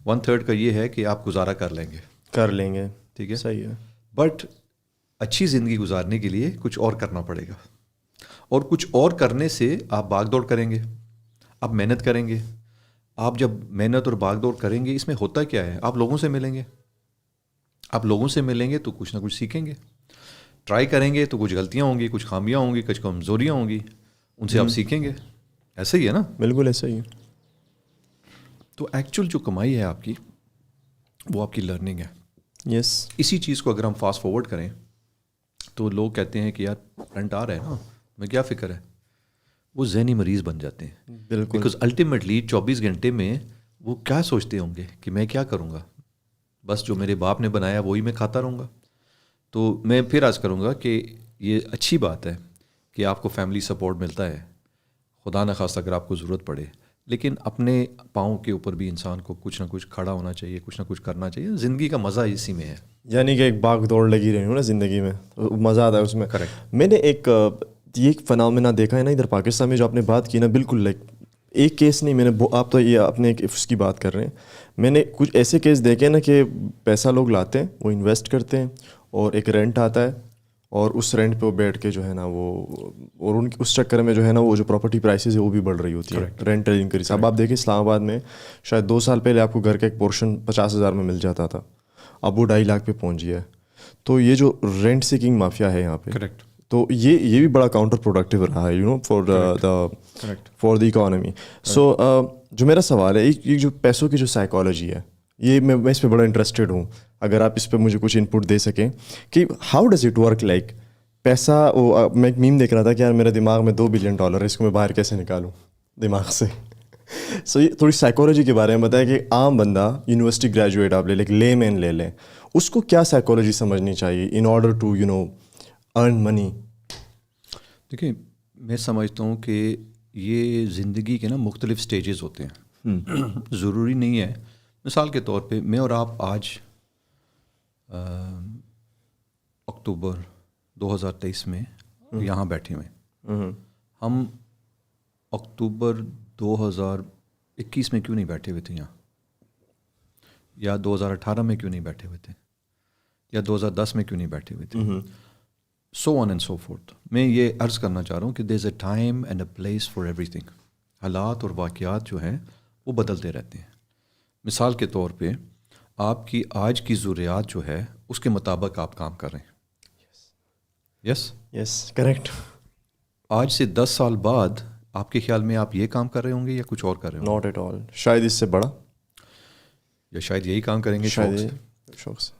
1/3 کا یہ ہے کہ آپ گزارا کر لیں گے، ٹھیک ہے، صحیح ہے. بٹ اچھی زندگی گزارنے کے لیے کچھ اور کرنا پڑے گا، اور کچھ اور کرنے سے آپ بھاگ دوڑ کریں گے، آپ محنت کریں گے. آپ جب محنت اور بھاگ دوڑ کریں گے، اس میں ہوتا کیا ہے، آپ لوگوں سے ملیں گے، آپ لوگوں سے ملیں گے تو کچھ نہ کچھ سیکھیں گے. ٹرائی کریں گے تو کچھ غلطیاں ہوں گی، کچھ خامیاں ہوں گی، کچھ کمزوریاں ہوں گی، ان سے آپ سیکھیں گے. ایسا ہی ہے نا؟ بالکل ایسا ہی ہے. تو ایکچوئل جو کمائی ہے آپ کی، وہ آپ کی لرننگ ہے. یس. اسی چیز کو اگر ہم فاسٹ فارورڈ کریں تو لوگ کہتے ہیں کہ یار رینٹ آ رہا ہے نا، میں کیا فکر ہے، وہ ذہنی مریض بن جاتے ہیں. بالکل. بیکاز الٹیمیٹلی 24 گھنٹے میں وہ کیا سوچتے ہوں گے کہ میں کیا کروں گا، بس جو میرے باپ نے بنایا وہی میں کھاتا رہوں گا. تو میں پھر عرض کروں گا کہ یہ اچھی بات ہے کہ آپ کو فیملی سپورٹ ملتا ہے، خدا نخواستہ اگر آپ کو ضرورت پڑے، لیکن اپنے پاؤں کے اوپر بھی انسان کو کچھ نہ کچھ کھڑا ہونا چاہیے، کچھ نہ کچھ کرنا چاہیے. زندگی کا مزہ اسی میں ہے. یعنی کہ ایک بھاگ دوڑ لگی رہی ہوں نا زندگی میں، مزہ آتا ہے اس میں. کریکٹ. میں نے ایک فنامنا دیکھا ہے نا ادھر پاکستان میں، جو آپ نے بات کی نا، بالکل لائک ایک کیس نہیں، میں نے، آپ تو یہ اپنے ایک اس کی بات کر رہے ہیں، میں نے کچھ ایسے کیس دیکھے نا کہ پیسہ لوگ لاتے ہیں، وہ انویسٹ کرتے ہیں، اور ایک رینٹ آتا ہے، اور اس رینٹ پہ وہ بیٹھ کے جو ہے نا وہ، اور ان اس چکر میں جو ہے نا وہ جو پراپرٹی پرائسز ہے وہ بھی بڑھ رہی ہوتی ہے، رینٹل انکریز. اب آپ دیکھیں اسلام آباد میں شاید 2 سال پہلے آپ کو گھر کا ایک پورشن 50,000 میں مل جاتا تھا، اب وہ 2.5 لاکھ پہ پہنچ گیا ہے. تو یہ جو رینٹ سیکنگ مافیا ہے یہاں پہ، کریکٹ، تو یہ بھی بڑا کاؤنٹر پروڈکٹیو رہا ہے، فار دی اکانومی. سو جو میرا سوال ہے، یہ جو پیسوں کی جو سائیکالوجی ہے، یہ میں اس پہ بڑا انٹرسٹیڈ ہوں، اگر آپ اس پہ مجھے کچھ ان پٹ دے سکیں کہ how does it work. Like پیسہ، میں ایک میم دیکھ رہا تھا کہ یار میرے دماغ میں $2 بلین ہے، اس کو میں باہر کیسے نکالوں دماغ سے. سو یہ تھوڑی سائیکالوجی کے بارے میں بتائیں کہ عام بندہ، یونیورسٹی گریجویٹ آپ لے مین لے لیں، اس کو کیا سائیکالوجی سمجھنی چاہیے ان آرڈر ٹو ارن منی. دیکھیں، میں سمجھتا ہوں کہ یہ زندگی کے نا مختلف سٹیجز ہوتے ہیں. ضروری نہیں ہے، مثال کے طور پہ میں اور آپ آج اکتوبر 2023 میں یہاں بیٹھے ہوئے، ہم اکتوبر 2021 میں کیوں نہیں بیٹھے ہوئے تھے یہاں، یا 2018 میں کیوں نہیں بیٹھے ہوئے تھے، یا 2010 میں کیوں نہیں بیٹھے ہوئے تھے، سو آن اینڈ سو فورتھ. میں یہ عرض کرنا چاہ رہا ہوں کہ there is a time and a place for everything. حالات اور واقعات جو ہیں وہ بدلتے رہتے ہیں. مثال کے طور پہ آپ کی آج کی ضروریات جو ہے اس کے مطابق آپ کام کر رہے ہیں. یس کریکٹ. آج سے 10 سال بعد آپ کے خیال میں آپ یہ کام کر رہے ہوں گے یا کچھ اور کر رہے ہوں گے؟ Not at all. شاید اس سے بڑا، یا شاید یہی کام کریں گے شوق سے.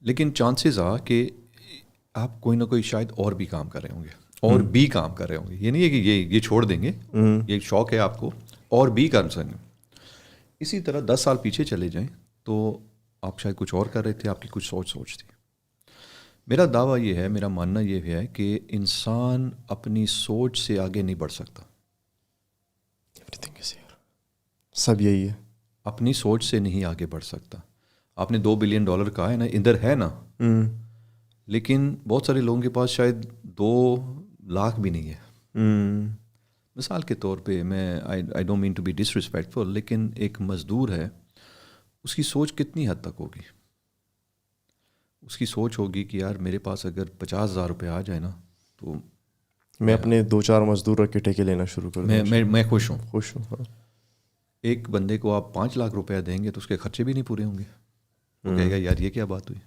لیکن چانسز آ کہ آپ کوئی نہ کوئی شاید اور بھی کام کر رہے ہوں گے، اور بھی کام کر رہے ہوں گے. یہ نہیں ہے کہ یہ چھوڑ دیں گے، یہ شوق ہے آپ کو اور بھی کر سکیں. اسی طرح 10 سال پیچھے چلے جائیں تو آپ شاید کچھ اور کر رہے تھے، آپ کی کچھ سوچ تھی. میرا دعویٰ یہ ہے، میرا ماننا یہ ہے کہ انسان اپنی سوچ سے آگے نہیں بڑھ سکتا. سب یہی ہے، اپنی سوچ سے نہیں آگے بڑھ سکتا. آپ نے $2 بلین کہا ہے نا، ادھر ہے نا، لیکن بہت سارے لوگوں کے پاس شاید 2 لاکھ بھی نہیں ہے. مثال کے طور پہ میں I don't mean to be disrespectful, لیکن ایک مزدور ہے، اس کی سوچ کتنی حد تک ہوگی؟ اس کی سوچ ہوگی کہ یار میرے پاس اگر $50,000 آ جائے نا تو میں اپنے 2-4 مزدور رکھ کے ٹھیکے لینا شروع کر دوں، میں خوش ہوں. ہاں. ایک بندے کو آپ 5 لاکھ روپیہ دیں گے تو اس کے خرچے بھی نہیں پورے ہوں گے. وہ کہے گا یار یہ کیا بات ہوئی.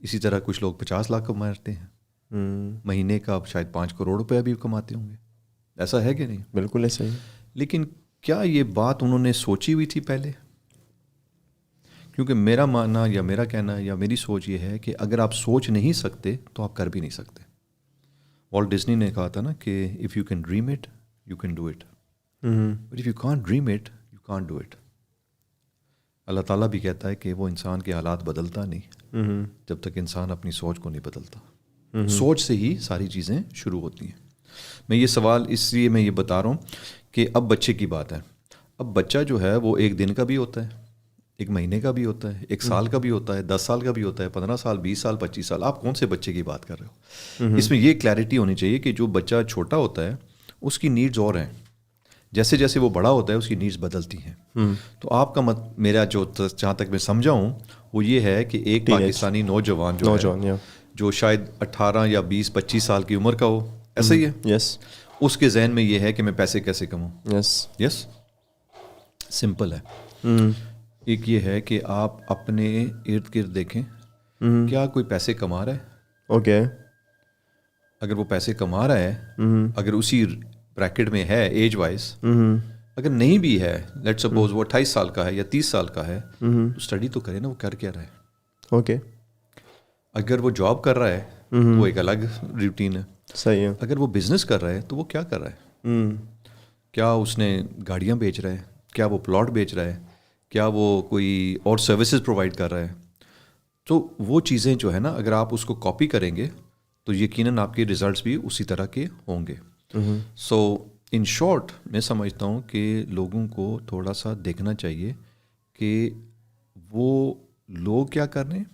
اسی طرح کچھ لوگ 50 لاکھ کماتے ہیں, مہینے کا شاید 5 کروڑ روپیہ بھی کماتے ہوں گے. ایسا ہے کہ نہیں؟ بالکل ایسا ہی. لیکن کیا یہ بات انہوں نے سوچی ہوئی تھی پہلے؟ کیونکہ میرا ماننا یا میرا کہنا یا میری سوچ یہ ہے کہ اگر آپ سوچ نہیں سکتے تو آپ کر بھی نہیں سکتے. والٹ ڈزنی نے کہا تھا نا کہ if you can dream it you can do it, but if you can't dream it you can't do it. اللہ تعالیٰ بھی کہتا ہے کہ وہ انسان کے حالات بدلتا نہیں جب تک انسان اپنی سوچ کو نہیں بدلتا. سوچ سے ہی ساری چیزیں شروع ہوتی ہیں. میں یہ سوال اس لیے میں یہ بتا رہا ہوں کہ اب بچے کی بات ہے. اب بچہ جو ہے وہ 1 دن کا بھی ہوتا ہے, 1 مہینے کا بھی ہوتا ہے, 1 سال کا بھی ہوتا ہے, 10 سال کا بھی ہوتا ہے, 15 سال, 20 سال, 25 سال. آپ کون سے بچے کی بات کر رہے ہو؟ اس میں یہ کلیئرٹی ہونی چاہیے کہ جو بچہ چھوٹا ہوتا ہے اس کی نیڈز اور ہیں, جیسے جیسے وہ بڑا ہوتا ہے اس کی نیڈز بدلتی ہیں. تو آپ کا میرا جو جہاں تک میں سمجھا ہوں وہ یہ ہے کہ ایک پاکستانی نوجوان جو شاید 18 یا 20 25 سال کی عمر کا ہو, ایسا ہی ہے, یس, اس کے ذہن میں یہ ہے کہ میں پیسے کیسے کماؤں. یس, سمپل ہے. ایک یہ ہے کہ آپ اپنے ارد گرد دیکھیں کیا کوئی پیسے کما رہا ہے. اوکے, اگر وہ پیسے کما رہا ہے, اگر اسی بریکٹ میں ہے ایج وائز, اگر نہیں بھی ہے, لیٹ سپوز وہ 28 سال کا ہے یا 30 سال کا ہے, تو اسٹڈی تو کرے نا وہ کر کیا رہا ہے. اوکے, اگر وہ جاب کر رہا ہے تو وہ ایک الگ روٹین ہے. صحیح ہے. اگر وہ بزنس کر رہا ہے تو وہ کیا کر رہا ہے. کیا اس نے گاڑیاں بیچ رہا ہے, کیا وہ پلاٹ بیچ رہا ہے, کیا وہ کوئی اور سروسز پرووائڈ کر رہا ہے. تو وہ چیزیں جو ہے نا اگر آپ اس کو کاپی کریں گے تو یقیناً آپ کے ریزلٹس بھی اسی طرح کے ہوں گے. سو ان شارٹ میں سمجھتا ہوں کہ لوگوں کو تھوڑا سا دیکھنا چاہیے کہ وہ لوگ کیا کر رہے ہیں,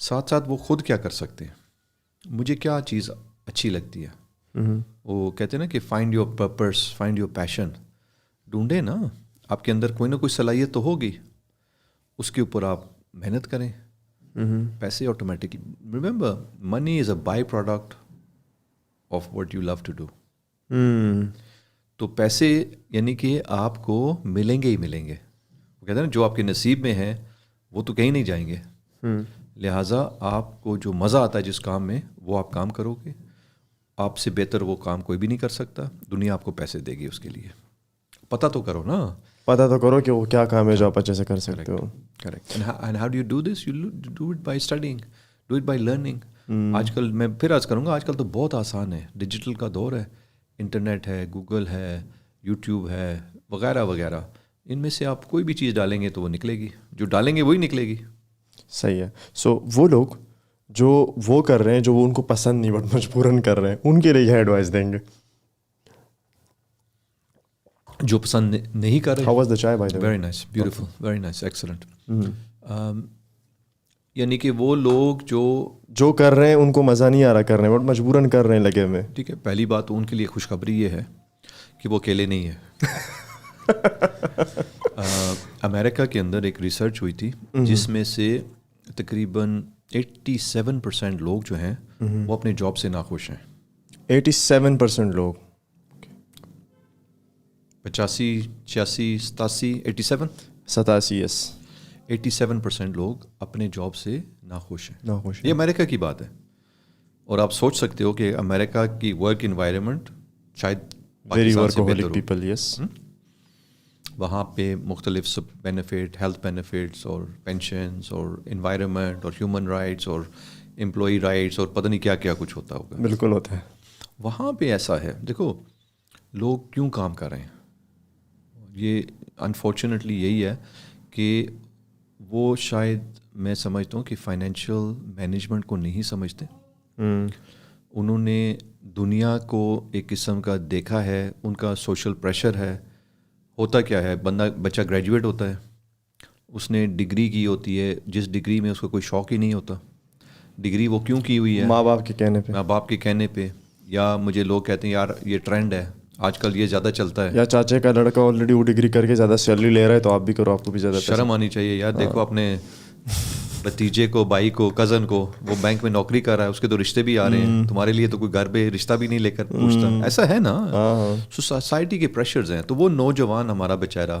ساتھ ساتھ وہ خود کیا کر سکتے ہیں. مجھے کیا چیز اچھی لگتی ہے, وہ کہتے ہیں نا کہ find your purpose, find your passion. ڈھونڈیں نا, آپ کے اندر کوئی نہ کوئی صلاحیت تو ہوگی, اس کے اوپر آپ محنت کریں. پیسے automatically, remember money is a by product of what you love to do. تو پیسے یعنی کہ آپ کو ملیں گے ہی ملیں گے. وہ کہتے ہیں نا جو آپ کے نصیب میں ہے وہ تو کہیں نہیں جائیں گے. لہٰذا آپ کو جو مزہ آتا ہے جس کام میں وہ آپ کام کرو گے. آپ سے بہتر وہ کام کوئی بھی نہیں کر سکتا. دنیا آپ کو پیسے دے گی اس کے لیے. پتہ تو کرو نا, پتہ تو کرو کہ وہ کیا کام ہے جو آپ اچھے سے کر سکتے ہو. Correct. And how do you do this? You do it by studying, do it by learning. آج کل میں پھر عرض کروں گا, آج کل تو بہت آسان ہے, ڈیجیٹل کا دور ہے, انٹرنیٹ ہے, گوگل ہے, یوٹیوب ہے, وغیرہ وغیرہ. ان میں سے آپ کوئی بھی چیز ڈالیں گے تو وہ نکلے گی, جو ڈالیں گے وہی نکلے گی. صحیح ہے. سو وہ لوگ جو وہ کر رہے ہیں جو وہ ان کو پسند نہیں بٹ مجبوراً کر رہے ہیں, ان کے لیے یہ ایڈوائس دیں گے جو پسند نہیں کر رہے. How was the chai by the way? Very nice, beautiful, very nice, excellent. یعنی کہ وہ لوگ جو کر رہے ہیں ان کو مزہ نہیں آ رہا کر رہے ہیں بٹ مجبوراً کر رہے ہیں لگے ہوئے. ٹھیک ہے, پہلی بات تو ان کے لیے خوشخبری یہ ہے کہ وہ اکیلے نہیں ہیں. امریکہ کے اندر ایک ریسرچ ہوئی تھی جس میں سے تقریباً 87% لوگ جو ہیں وہ اپنے جاب سے ناخوش ہیں. 87% لوگ, 85, 86, 87, 87 یس, 87% لوگ اپنے جاب سے ناخوش ہیں. یہ امریکہ کی بات ہے. اور آپ سوچ سکتے ہو کہ امریکہ کی ورک انوائرمنٹ شاید پاکستان سے بہتر ہو. وہاں پہ مختلف بینیفٹ, ہیلتھ بینیفٹس اور پینشنز اور انوائرمنٹ اور ہیومن رائٹس اور امپلائی رائٹس اور پتہ نہیں کیا کیا کچھ ہوتا ہوگا. بالکل ہوتا ہے. وہاں پہ ایسا ہے, دیکھو لوگ کیوں کام کر رہے ہیں, یہ انفارچونیٹلی یہی ہے کہ وہ شاید میں سمجھتا ہوں کہ فائنینشیل مینجمنٹ کو نہیں سمجھتے. انہوں نے دنیا کو ایک قسم کا دیکھا ہے, ان کا سوشل پریشر ہے. ہوتا کیا ہے, بچہ گریجویٹ ہوتا ہے, اس نے ڈگری کی ہوتی ہے, جس ڈگری میں اس کو کوئی شوق ہی نہیں ہوتا. ڈگری وہ کیوں کی ہوئی ہے؟ ماں باپ کے کہنے پہ. یا مجھے لوگ کہتے ہیں یار یہ ٹرینڈ ہے آج کل, یہ زیادہ چلتا ہے. یا چاچے کا لڑکا آلریڈی وہ ڈگری کر کے زیادہ سیلری لے رہا ہے تو آپ بھی کرو, آپ کو بھی زیادہ. شرم آنی چاہیے یار. دیکھو اپنے بھتیجے کو, بھائی کو, کزن کو, وہ بینک میں نوکری کر رہا ہے, اس کے تو رشتے بھی آ رہے ہیں. تمہارے لیے تو کوئی گھر پہ رشتہ بھی نہیں لے کر پوچھتا. ایسا ہے نا, سوسائٹی کے پریشرز ہیں. تو وہ نوجوان ہمارا بیچارہ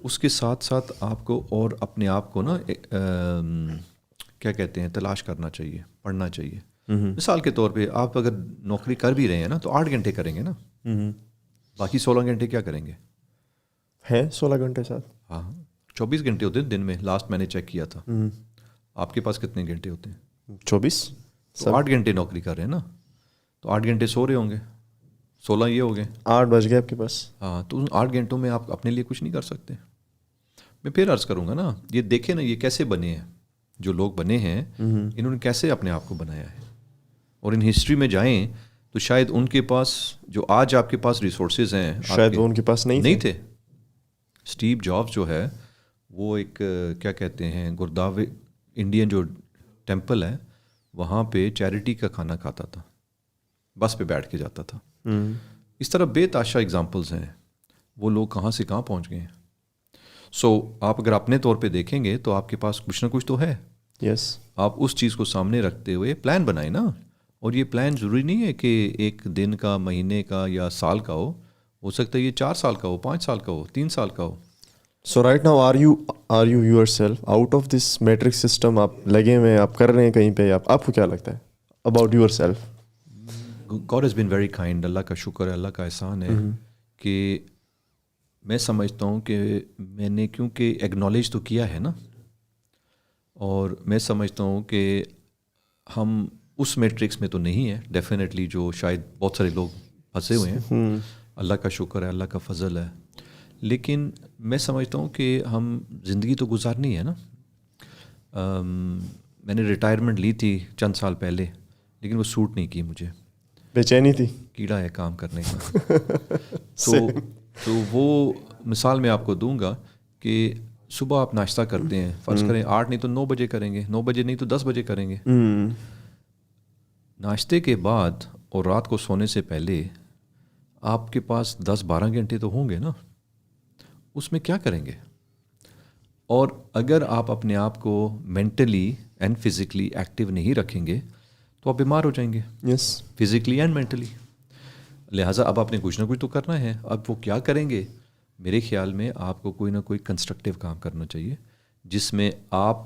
اس کے ساتھ ساتھ آپ کو اور اپنے آپ کو نا کیا کہتے ہیں تلاش کرنا چاہیے, پڑھنا چاہیے. مثال کے طور پہ آپ اگر نوکری کر بھی رہے ہیں نا تو 8 گھنٹے کریں گے نا, باقی 16 گھنٹے کیا کریں گے؟ ہے 16 گھنٹے ساتھ. ہاں 24 گھنٹے ہوتے ہیں دن میں, لاسٹ میں نے چیک کیا تھا. آپ کے پاس کتنے گھنٹے ہوتے ہیں؟ 24. تو 8 گھنٹے نوکری کر رہے ہیں نا, تو 8 گھنٹے سو رہے ہوں گے, 16 یہ ہو گئے, 8 بج گئے آپ کے پاس. ہاں تو ان 8 گھنٹوں میں آپ اپنے لیے کچھ نہیں کر سکتے. میں پھر عرض کروں گا نا, یہ دیکھیں نا یہ کیسے بنے ہیں, جو لوگ بنے ہیں انہوں نے کیسے اپنے آپ کو بنایا ہے, اور ان ہسٹری میں جائیں تو شاید ان کے پاس جو آج آپ کے پاس ریسورسز ہیں شاید وہ ان کے پاس نہیں تھے. اسٹیو جابس جو ہے وہ ایک کیا کہتے ہیں گرداو انڈین جو ٹیمپل ہے وہاں پہ چیریٹی کا کھانا کھاتا تھا, بس پہ بیٹھ کے جاتا تھا. اس طرح بے تحاشا اگزامپلز ہیں, وہ لوگ کہاں سے کہاں پہنچ گئے ہیں. سو آپ اگر اپنے طور پہ دیکھیں گے تو آپ کے پاس کچھ نہ کچھ تو ہے. یس, آپ اس چیز کو سامنے رکھتے ہوئے پلان بنائیں نا, اور یہ پلان ضروری نہیں ہے کہ 1 دن کا, مہینے کا یا سال کا ہو سکتا ہے یہ 4 سال کا ہو, 5 سال کا ہو, 3 سال کا ہو. So right now are you yourself out of this matric system? آپ لگے ہوئے ہیں, آپ کر رہے ہیں کہیں پہ, آپ کو کیا لگتا ہے about yourself? God has been very kind, اللہ کا شکر ہے, اللہ کا احسان ہے کہ میں سمجھتا ہوں کہ میں نے کیونکہ ایکنالج تو کیا ہے نا, اور میں سمجھتا ہوں کہ ہم اس میٹرکس میں تو نہیں ہے ڈیفینیٹلی جو شاید بہت سارے لوگ پھنسے ہوئے ہیں. اللہ کا شکر ہے, اللہ کا فضل ہے, لیکن میں سمجھتا ہوں کہ ہم زندگی تو گزارنی ہے نا. میں نے ریٹائرمنٹ لی تھی چند سال پہلے, لیکن وہ سوٹ نہیں کی مجھے, بے چینی تھی, کیڑا ہے کام کرنے کا. تو وہ مثال میں آپ کو دوں گا کہ صبح آپ ناشتہ کرتے ہیں, فرض کریں 8 نہیں تو 9 بجے کریں گے, 9 بجے نہیں تو 10 بجے کریں گے. ناشتے کے بعد اور رات کو سونے سے پہلے آپ کے پاس 10-12 گھنٹے تو ہوں گے نا, اس میں کیا کریں گے؟ اور اگر آپ اپنے آپ کو مینٹلی اینڈ فزیکلی ایکٹیو نہیں رکھیں گے تو آپ بیمار ہو جائیں گے. یس, فزیکلی اینڈ مینٹلی. لہٰذا اب آپ نے کچھ نہ کچھ تو کرنا ہے. اب وہ کیا کریں گے؟ میرے خیال میں آپ کو کوئی نہ کوئی کنسٹرکٹیو کام کرنا چاہیے, جس میں آپ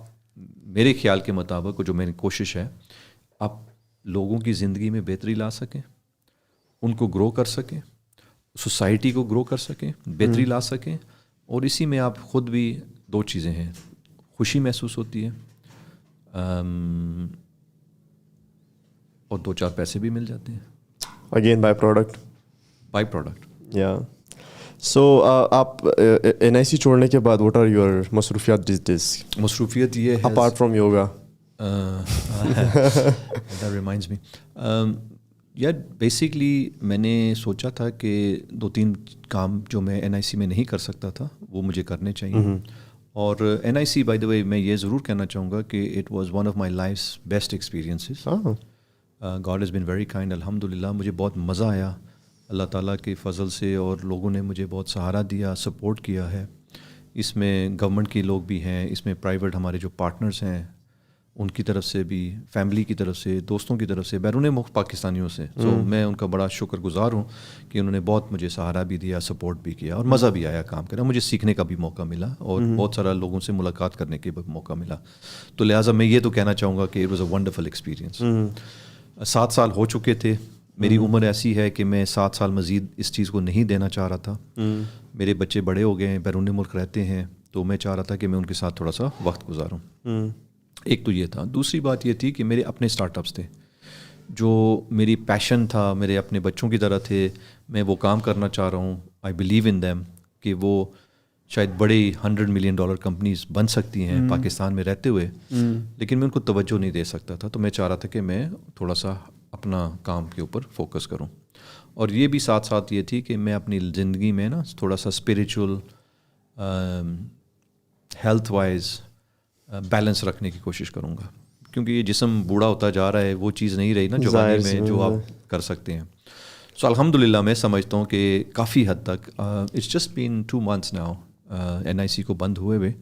میرے خیال کے مطابق جو میری کوشش ہے آپ لوگوں کی زندگی میں بہتری لا سکیں, ان کو گرو کر سکیں, سوسائٹی کو گرو کر سکیں, بہتری لا سکیں, اور اسی میں آپ خود بھی 2 چیزیں ہیں, خوشی محسوس ہوتی ہے اور 2-4 پیسے بھی مل جاتے ہیں. Again by product. یا سو آپ این آئی سی چھوڑنے کے بعد واٹ آر یور مصروفیات دیز ڈیز؟ مصروفیت یہ ہے apart from yoga. That reminds me. یار بیسکلی میں نے سوچا تھا کہ 2-3 کام جو میں این آئی سی میں نہیں کر سکتا تھا وہ مجھے کرنے چاہیے. اور N I C by the وے میں یہ ضرور کہنا چاہوں گا کہ it was one of my life's best experiences. God has been very kind, الحمد للہ مجھے بہت مزہ آیا اللہ تعالیٰ کے فضل سے, اور لوگوں نے مجھے بہت سہارا دیا, سپورٹ کیا ہے. اس میں گورنمنٹ کے لوگ بھی ہیں, اس میں پرائیویٹ ہمارے جو پارٹنرز ہیں ان کی طرف سے بھی, فیملی کی طرف سے, دوستوں کی طرف سے, بیرون ملک پاکستانیوں سے. تو میں ان کا بڑا شکر گزار ہوں کہ انہوں نے بہت مجھے سہارا بھی دیا, سپورٹ بھی کیا, اور مزہ بھی آیا کام کرنا. مجھے سیکھنے کا بھی موقع ملا اور بہت سارا لوگوں سے ملاقات کرنے کے بھی موقع ملا. تو لہٰذا میں یہ تو کہنا چاہوں گا کہ it was a wonderful experience. 7 سال ہو چکے تھے, میری عمر ایسی ہے کہ میں 7 سال مزید اس چیز کو نہیں دینا چاہ رہا تھا. میرے بچے بڑے ہو گئے ہیں, بیرون ملک رہتے ہیں, تو میں چاہ رہا تھا کہ میں ان کے ساتھ تھوڑا سا وقت گزاروں. ایک تو یہ تھا. دوسری بات یہ تھی کہ میرے اپنے اسٹارٹ اپس تھے جو میری پیشن تھا, میرے اپنے بچوں کی طرح تھے. میں وہ کام کرنا چاہ رہا ہوں, آئی بلیو ان دیم کہ وہ شاید بڑے $100 ملین کمپنیز بن سکتی ہیں پاکستان میں رہتے ہوئے, لیکن میں ان کو توجہ نہیں دے سکتا تھا. تو میں چاہ رہا تھا کہ میں تھوڑا سا اپنا کام کے اوپر فوکس کروں. اور یہ بھی ساتھ ساتھ یہ تھی کہ میں اپنی زندگی میں نا تھوڑا سا اسپریچول, ہیلتھ وائز بیلنس رکھنے کی کوشش کروں گا, کیونکہ یہ جسم بوڑھا ہوتا جا رہا ہے, وہ چیز نہیں رہی نا جوانی میں جو آپ کر سکتے ہیں. سو الحمد للہ میں سمجھتا ہوں کہ کافی حد تک it's just been 2 months now N I C کو بند ہوئے,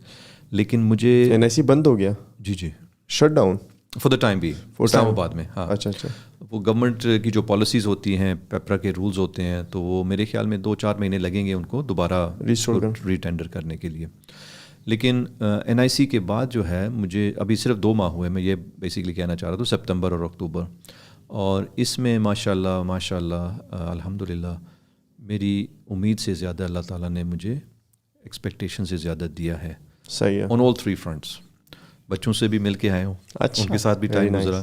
لیکن مجھے این آئی سی بند ہو گیا. جی shut down. For the time بھی اسلام آباد میں. ہاں اچھا اچھا. وہ گورنمنٹ کی جو پالیسیز ہوتی ہیں, پیپرا کے رولز ہوتے ہیں, تو وہ میرے خیال میں 2-4 مہینے لگیں گے ان کو دوبارہ ریٹینڈر کرنے کے لیے. لیکن NIC کے بعد جو ہے مجھے ابھی صرف 2 ماہ ہوئے, میں یہ بیسکلی کہنا چاہ رہا تھا, سپتمبر اور اکتوبر, اور اس میں ماشاء اللہ الحمدللہ میری امید سے زیادہ اللہ تعالیٰ نے مجھے ایکسپیکٹیشن سے زیادہ دیا ہے. صحیح ہے. آن آل 3 فرنٹس. بچوں سے بھی مل کے آئے ہوں, ان کے ساتھ بھی ٹائم گزرا.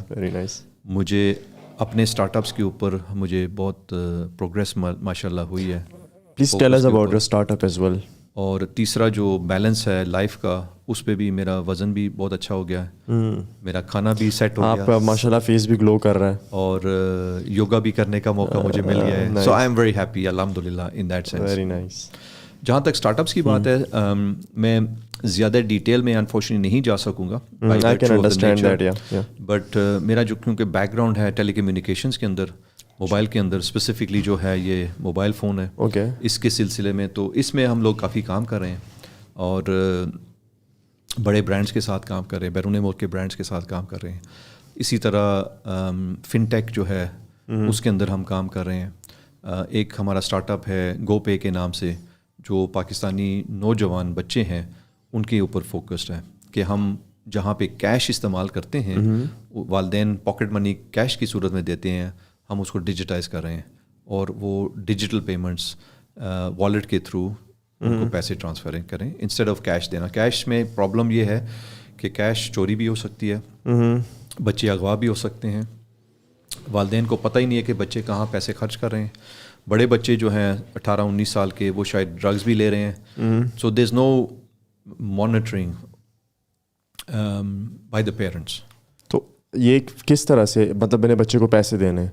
مجھے اپنے اسٹارٹ اپس کے اوپر مجھے بہت پروگریس ماشاء اللہ ہوئی ہے. Please tell us about your start up as well. اور تیسرا جو بیلنس ہے لائف کا, اس پہ بھی میرا وزن بھی بہت اچھا ہو گیا ہے, میرا کھانا بھی سیٹ ہو گیا, آپ کا ماشاء اللہ فیس بھی گلو کر رہا ہے, اور یوگا بھی کرنے کا موقع مجھے مل گیا ہے. سو آئی ایم ویری ہیپی الحمدللہ in that sense. Very nice. جہاں تک اسٹارٹ اپس کی بات ہے, میں زیادہ ڈیٹیل میں انفارچونیٹلی نہیں جا سکوں گا, بٹ میرا جو کیونکہ بیک گراؤنڈ ہے ٹیلی کمیونیکیشنس کے اندر, موبائل کے اندر اسپیسیفکلی جو ہے یہ موبائل فون ہے, اس کے سلسلے میں, تو اس میں ہم لوگ کافی کام کر رہے ہیں, اور بڑے برانڈس کے ساتھ کام کر رہے ہیں, بیرون ملک کے برانڈس کے ساتھ کام کر رہے ہیں. اسی طرح فن ٹیک جو ہے اس کے اندر ہم کام کر رہے ہیں. ایک ہمارا اسٹارٹ اپ ہے گو پے کے نام سے, جو پاکستانی نوجوان بچے ہیں ان کے اوپر فوکسڈ ہے, کہ ہم جہاں پہ کیش استعمال کرتے ہیں, والدین پاکٹ منی کیش کی صورت میں دیتے ہیں, ہم اس کو ڈیجیٹائز کر رہے ہیں, اور وہ ڈیجیٹل پیمنٹس والیٹ کے تھرو ان کو پیسے ٹرانسفر کریں انسٹیڈ آف کیش دینا. کیش میں پرابلم یہ ہے کہ کیش چوری بھی ہو سکتی ہے, بچے اغوا بھی ہو سکتے ہیں, والدین کو پتہ ہی نہیں ہے کہ بچے کہاں پیسے خرچ کر رہے ہیں. بڑے بچے جو ہیں 18-19 سال کے, وہ شاید ڈرگز بھی لے رہے ہیں. سو there is know monitoring by the parents. تو یہ کس طرح سے, مطلب میں نے بچے کو پیسے دینے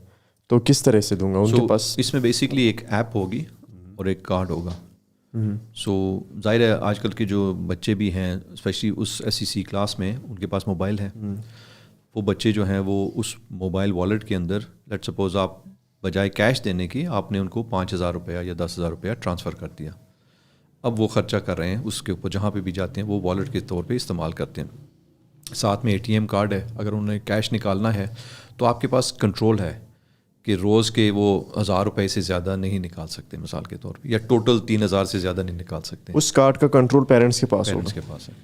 تو کس طرح سے دوں گا ان کے پاس؟ اس میں بیسکلی ایک ایپ ہوگی اور ایک کارڈ ہوگا. سو ظاہر ہے آج کل کے جو بچے بھی ہیں اسپیشلی اس SEC کلاس میں, ان کے پاس موبائل ہے. وہ بچے جو ہیں وہ اس موبائل والیٹ کے اندر, لیٹ سپوز آپ بجائے کیش دینے کی آپ نے ان کو 5,000 روپیہ یا 10,000 روپیہ ٹرانسفر کر دیا. اب وہ خرچہ کر رہے ہیں اس کے اوپر, جہاں پہ بھی جاتے ہیں وہ والیٹ کے طور پہ استعمال کرتے ہیں. ساتھ میں ATM کارڈ ہے, اگر انہیں کیش نکالنا ہے تو آپ کے پاس کنٹرول ہے کہ روز کے وہ 1,000 روپے سے زیادہ نہیں نکال سکتے مثال کے طور پہ, یا ٹوٹل 3,000 سے زیادہ نہیں نکال سکتے. اس کارڈ کا کنٹرول پیرنٹس کے پاس ہوگا. کے پاس ہے.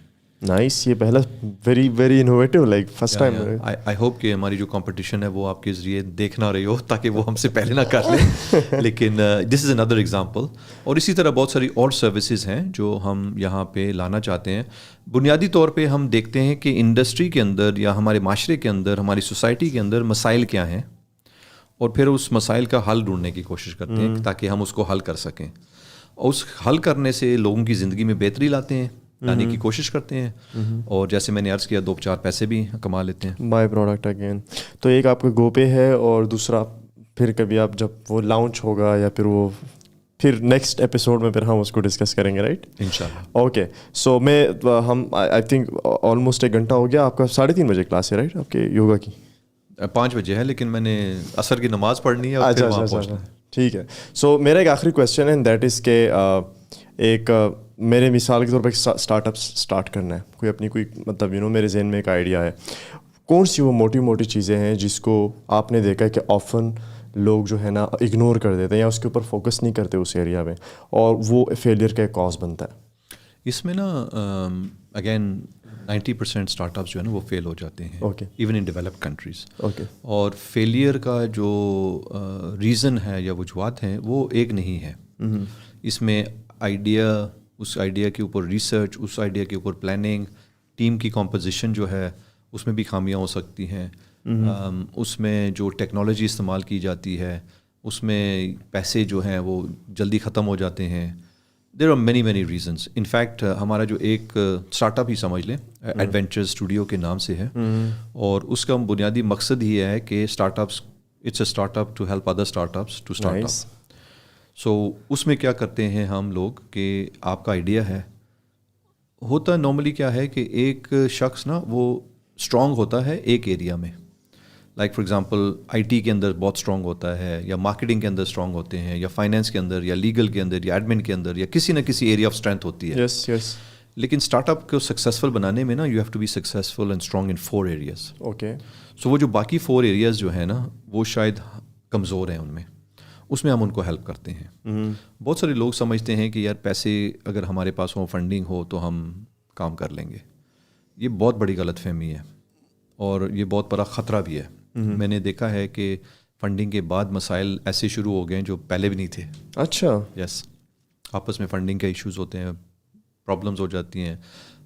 نائس. یہ پہلا very very innovative, like first time. I hope کہ ہماری جو کمپٹیشن ہے وہ آپ کے ذریعے دیکھ نہ رہی ہو, تاکہ وہ ہم سے پہلے نہ کر لیں. لیکن دس از اندر ایگزامپل. اور اسی طرح بہت ساری اور سروسز ہیں جو ہم یہاں پہ لانا چاہتے ہیں. بنیادی طور پہ ہم دیکھتے ہیں کہ انڈسٹری کے اندر یا ہمارے معاشرے کے اندر, ہماری سوسائٹی کے اندر مسائل کیا ہیں, اور پھر اس مسائل کا حل ڈھونڈنے کی کوشش کرتے ہیں تاکہ ہم اس کو حل کر سکیں. اور اس حل کرنے سے لوگوں کی زندگی میں بہتری لاتے ہیں, لانے کی کوشش کرتے ہیں, اور جیسے میں نے عرض کیا 2-4 پیسے بھی کما لیتے ہیں. By product again. تو ایک آپ کا گو پے ہے, اور دوسرا پھر کبھی آپ جب وہ لانچ ہوگا یا پھر نیکسٹ ایپیسوڈ میں پھر ہم اس کو ڈسکس کریں گے, رائٹ؟ انشاءاللہ. اوکے. سو ہم آئی تھنک آلموسٹ 1 گھنٹہ ہو گیا. آپ کا 3:30 بجے کلاس ہے, رائٹ, آپ کے یوگا کی؟ 5 بجے ہے, لیکن میں نے عصر کی نماز پڑھنی ہے. اچھا, ٹھیک ہے. سو میرا ایک آخری کویشچن ہے, دیٹ از کہ ایک میرے مثال کے طور پہ اسٹارٹ اپ اسٹارٹ کرنا ہے, کوئی مطلب میرے ذہن میں ایک آئیڈیا ہے. کون سی وہ موٹی چیزیں ہیں جس کو آپ نے دیکھا ہے کہ آفن لوگ جو ہے نا اگنور کر دیتے ہیں یا اس کے اوپر فوکس نہیں کرتے اس ایریا میں, اور وہ فیلئر کا ایک کاز بنتا ہے؟ اس میں نا اگین 90% اسٹارٹ اپس جو ہے نا وہ فیل ہو جاتے ہیں, ایون ان ڈیولپڈ کنٹریز. اور فیلئر کا جو ریزن ہے یا وجوہات ہیں وہ ایک نہیں ہے. اس میں اس آئیڈیا کے اوپر ریسرچ, اس آئیڈیا کے اوپر پلاننگ, ٹیم کی کمپوزیشن جو ہے اس میں بھی خامیاں ہو سکتی ہیں. اس میں جو ٹیکنالوجی استعمال کی جاتی ہے اس میں پیسے جو ہیں وہ جلدی ختم ہو جاتے ہیں. There are many reasons. In fact ہمارا جو ایک اسٹارٹ اپ ہی سمجھ لیں, ایڈونچر اسٹوڈیو کے نام سے ہے, اور اس کا بنیادی مقصد یہ ہے کہ startups, it's a startup to help other startups to start up. So اس میں کیا کرتے ہیں ہم لوگ کہ آپ کا آئیڈیا ہے, ہوتا نارملی کیا ہے کہ ایک شخص نا وہ اسٹرانگ ہوتا ہے ایک ایریا میں, لائک فار ایگزامپل IT کے اندر بہت اسٹرانگ ہوتا ہے, یا مارکیٹنگ کے اندر اسٹرانگ ہوتے ہیں, یا فائنینس کے اندر, یا لیگل کے اندر, یا ایڈمن کے اندر, یا کسی نہ کسی ایریا آف اسٹرینتھ ہوتی ہے. لیکن اسٹارٹ اپ کو سکسیزفل بنانے میں نا you have to be successful and strong in 4 areas. Okay. So وہ جو باقی 4 ایریاز جو ہیں نا وہ شاید کمزور ہیں ان میں, اس میں ہم ان کو ہیلپ کرتے ہیں. بہت سارے لوگ سمجھتے ہیں کہ یار پیسے اگر ہمارے پاس ہو, فنڈنگ ہو تو ہم کام کر لیں گے. یہ بہت بڑی غلط فہمی ہے اور یہ بہت بڑا خطرہ بھی ہے. میں نے دیکھا ہے کہ فنڈنگ کے بعد مسائل ایسے شروع ہو گئے ہیں جو پہلے بھی نہیں تھے. اچھا. یس, آپس میں فنڈنگ کے ایشوز ہوتے ہیں, پرابلمز ہو جاتی ہیں,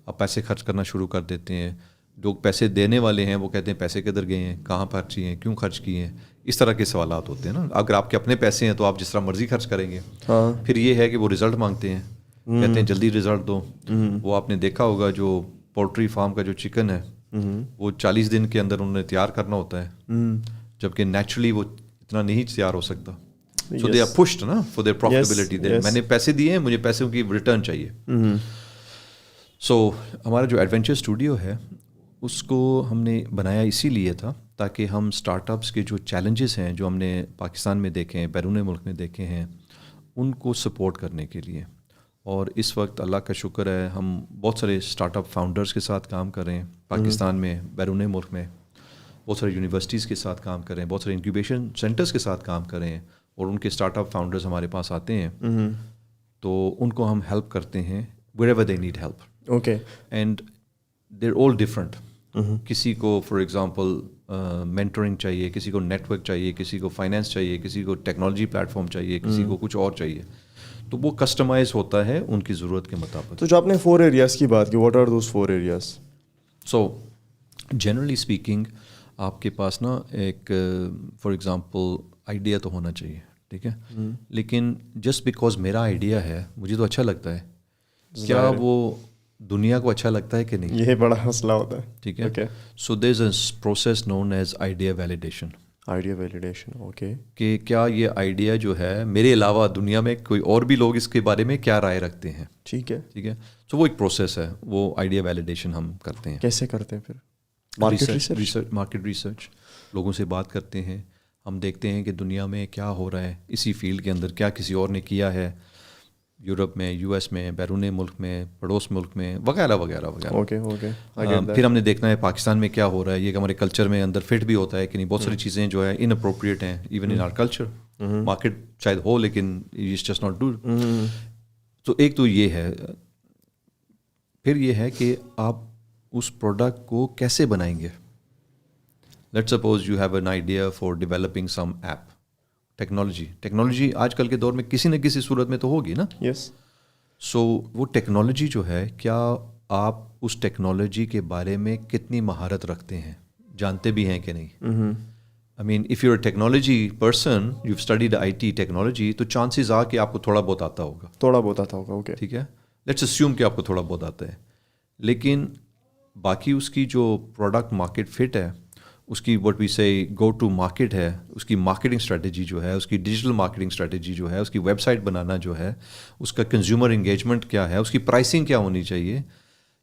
آپ پیسے خرچ کرنا شروع کر دیتے ہیں. جو پیسے دینے والے ہیں وہ کہتے ہیں پیسے کدھر گئے ہیں, کہاں خرچ کیے ہیں, کیوں خرچ کیے ہیں. اس طرح کے سوالات ہوتے ہیں نا. اگر آپ کے اپنے پیسے ہیں تو آپ جس طرح مرضی خرچ کریں گے. پھر یہ ہے کہ وہ رزلٹ مانگتے ہیں, کہتے ہیں جلدی رزلٹ دو. وہ آپ نے دیکھا ہوگا جو پولٹری فارم کا جو چکن ہے وہ 40 دن کے اندر انہوں نے تیار کرنا ہوتا ہے, جبکہ نیچرلی وہ اتنا نہیں تیار ہو سکتا. سو دے آر پشڈ نا فار دیئر پروفیٹیبلٹی. میں نے پیسے دیے ہیں, مجھے پیسوں کی ریٹرن چاہیے. سو ہمارا جو ایڈونچر اسٹوڈیو ہے اس کو ہم نے بنایا اسی لیے تھا تاکہ ہم اسٹارٹ اپس کے جو چیلنجز ہیں جو ہم نے پاکستان میں دیکھے ہیں, بیرون ملک میں دیکھے ہیں, ان کو سپورٹ کرنے کے لیے. اور اس وقت اللہ کا شکر ہے ہم بہت سارے اسٹارٹ اپ فاؤنڈرز کے ساتھ کام کر رہے ہیں پاکستان میں, بیرون ملک میں. بہت سارے یونیورسٹیز کے ساتھ کام کر رہے ہیں, بہت سارے انکیوبیشن سینٹرز کے ساتھ کام کر رہے ہیں, اور ان کے اسٹارٹ اپ فاؤنڈرز ہمارے پاس آتے ہیں تو ان کو ہم ہیلپ کرتے ہیں wherever they need help. Okay. And they're all different. کسی کو فار ایگزامپل مینٹرنگ چاہیے, کسی کو نیٹ ورک چاہیے, کسی کو فائنینس چاہیے, کسی کو ٹیکنالوجی پلیٹ فارم چاہیے, کسی کو کچھ اور چاہیے. تو وہ کسٹمائز ہوتا ہے ان کی ضرورت کے مطابق. تو جو آپ نے 4 ایریاز کی بات کی, what are those 4 areas? So generally speaking آپ کے پاس نا ایک فار ایگزامپل آئیڈیا تو ہونا چاہیے, ٹھیک ہے, لیکن جسٹ بیکاز میرا آئیڈیا ہے مجھے تو اچھا لگتا ہے, کیا وہ دنیا کو اچھا لگتا ہے کہ نہیں؟ یہ بڑا مسئلہ ہوتا ہے. ٹھیک ہے. So there is a process known as idea validation. Idea validation. Okay. کہ کیا یہ آئیڈیا جو ہے میرے علاوہ دنیا میں کوئی اور بھی لوگ اس کے بارے میں کیا رائے رکھتے ہیں. ٹھیک ہے. ٹھیک ہے. سو وہ ایک پروسیس ہے, وہ آئیڈیا ویلیڈیشن ہم کرتے ہیں. کیسے کرتے ہیں پھر؟ مارکیٹ ریسرچ, لوگوں سے بات کرتے ہیں, ہم دیکھتے ہیں کہ دنیا میں کیا ہو رہا ہے اسی فیلڈ کے اندر, کیا کسی اور نے کیا ہے یورپ میں, یو ایس میں, بیرون ملک میں, پڑوس ملک میں, وغیرہ وغیرہ وغیرہ. اوکے. پھر ہم نے دیکھنا ہے پاکستان میں کیا ہو رہا ہے, یہ ہمارے کلچر میں اندر فٹ بھی ہوتا ہے کہ نہیں. بہت ساری چیزیں جو ہے ان اپروپریٹ ہیں even in our culture. Market شاید ہو لیکن اٹس جسٹ ناٹ ڈو. تو ایک تو یہ ہے. پھر یہ ہے کہ آپ اس پروڈکٹ کو کیسے بنائیں گے. Let suppose you have an idea for developing some app. Technology آج کل کے دور میں کسی نہ کسی صورت میں تو ہوگی نا. یس. سو وہ ٹیکنالوجی جو ہے, کیا آپ اس ٹیکنالوجی کے بارے میں کتنی مہارت رکھتے ہیں, جانتے بھی ہیں کہ نہیں. I mean if you a technology person, you studied I T technology, تو چانسز آ کہ آپ کو تھوڑا بہت آتا ہوگا. اوکے. ٹھیک ہے. لیٹس اسیوم کہ آپ کو تھوڑا بہت آتا ہے, لیکن باقی اس کی جو پروڈکٹ مارکیٹ فٹ ہے, اس کی وٹ وی سے گو ٹو مارکیٹ ہے, اس کی مارکیٹنگ اسٹریٹجی جو ہے, اس کی ڈیجیٹل مارکیٹنگ اسٹریٹجی جو ہے, اس کی ویب سائٹ بنانا جو ہے, اس کا کنزیومر انگیجمنٹ کیا ہے, اس کی پرائسنگ کیا ہونی چاہیے,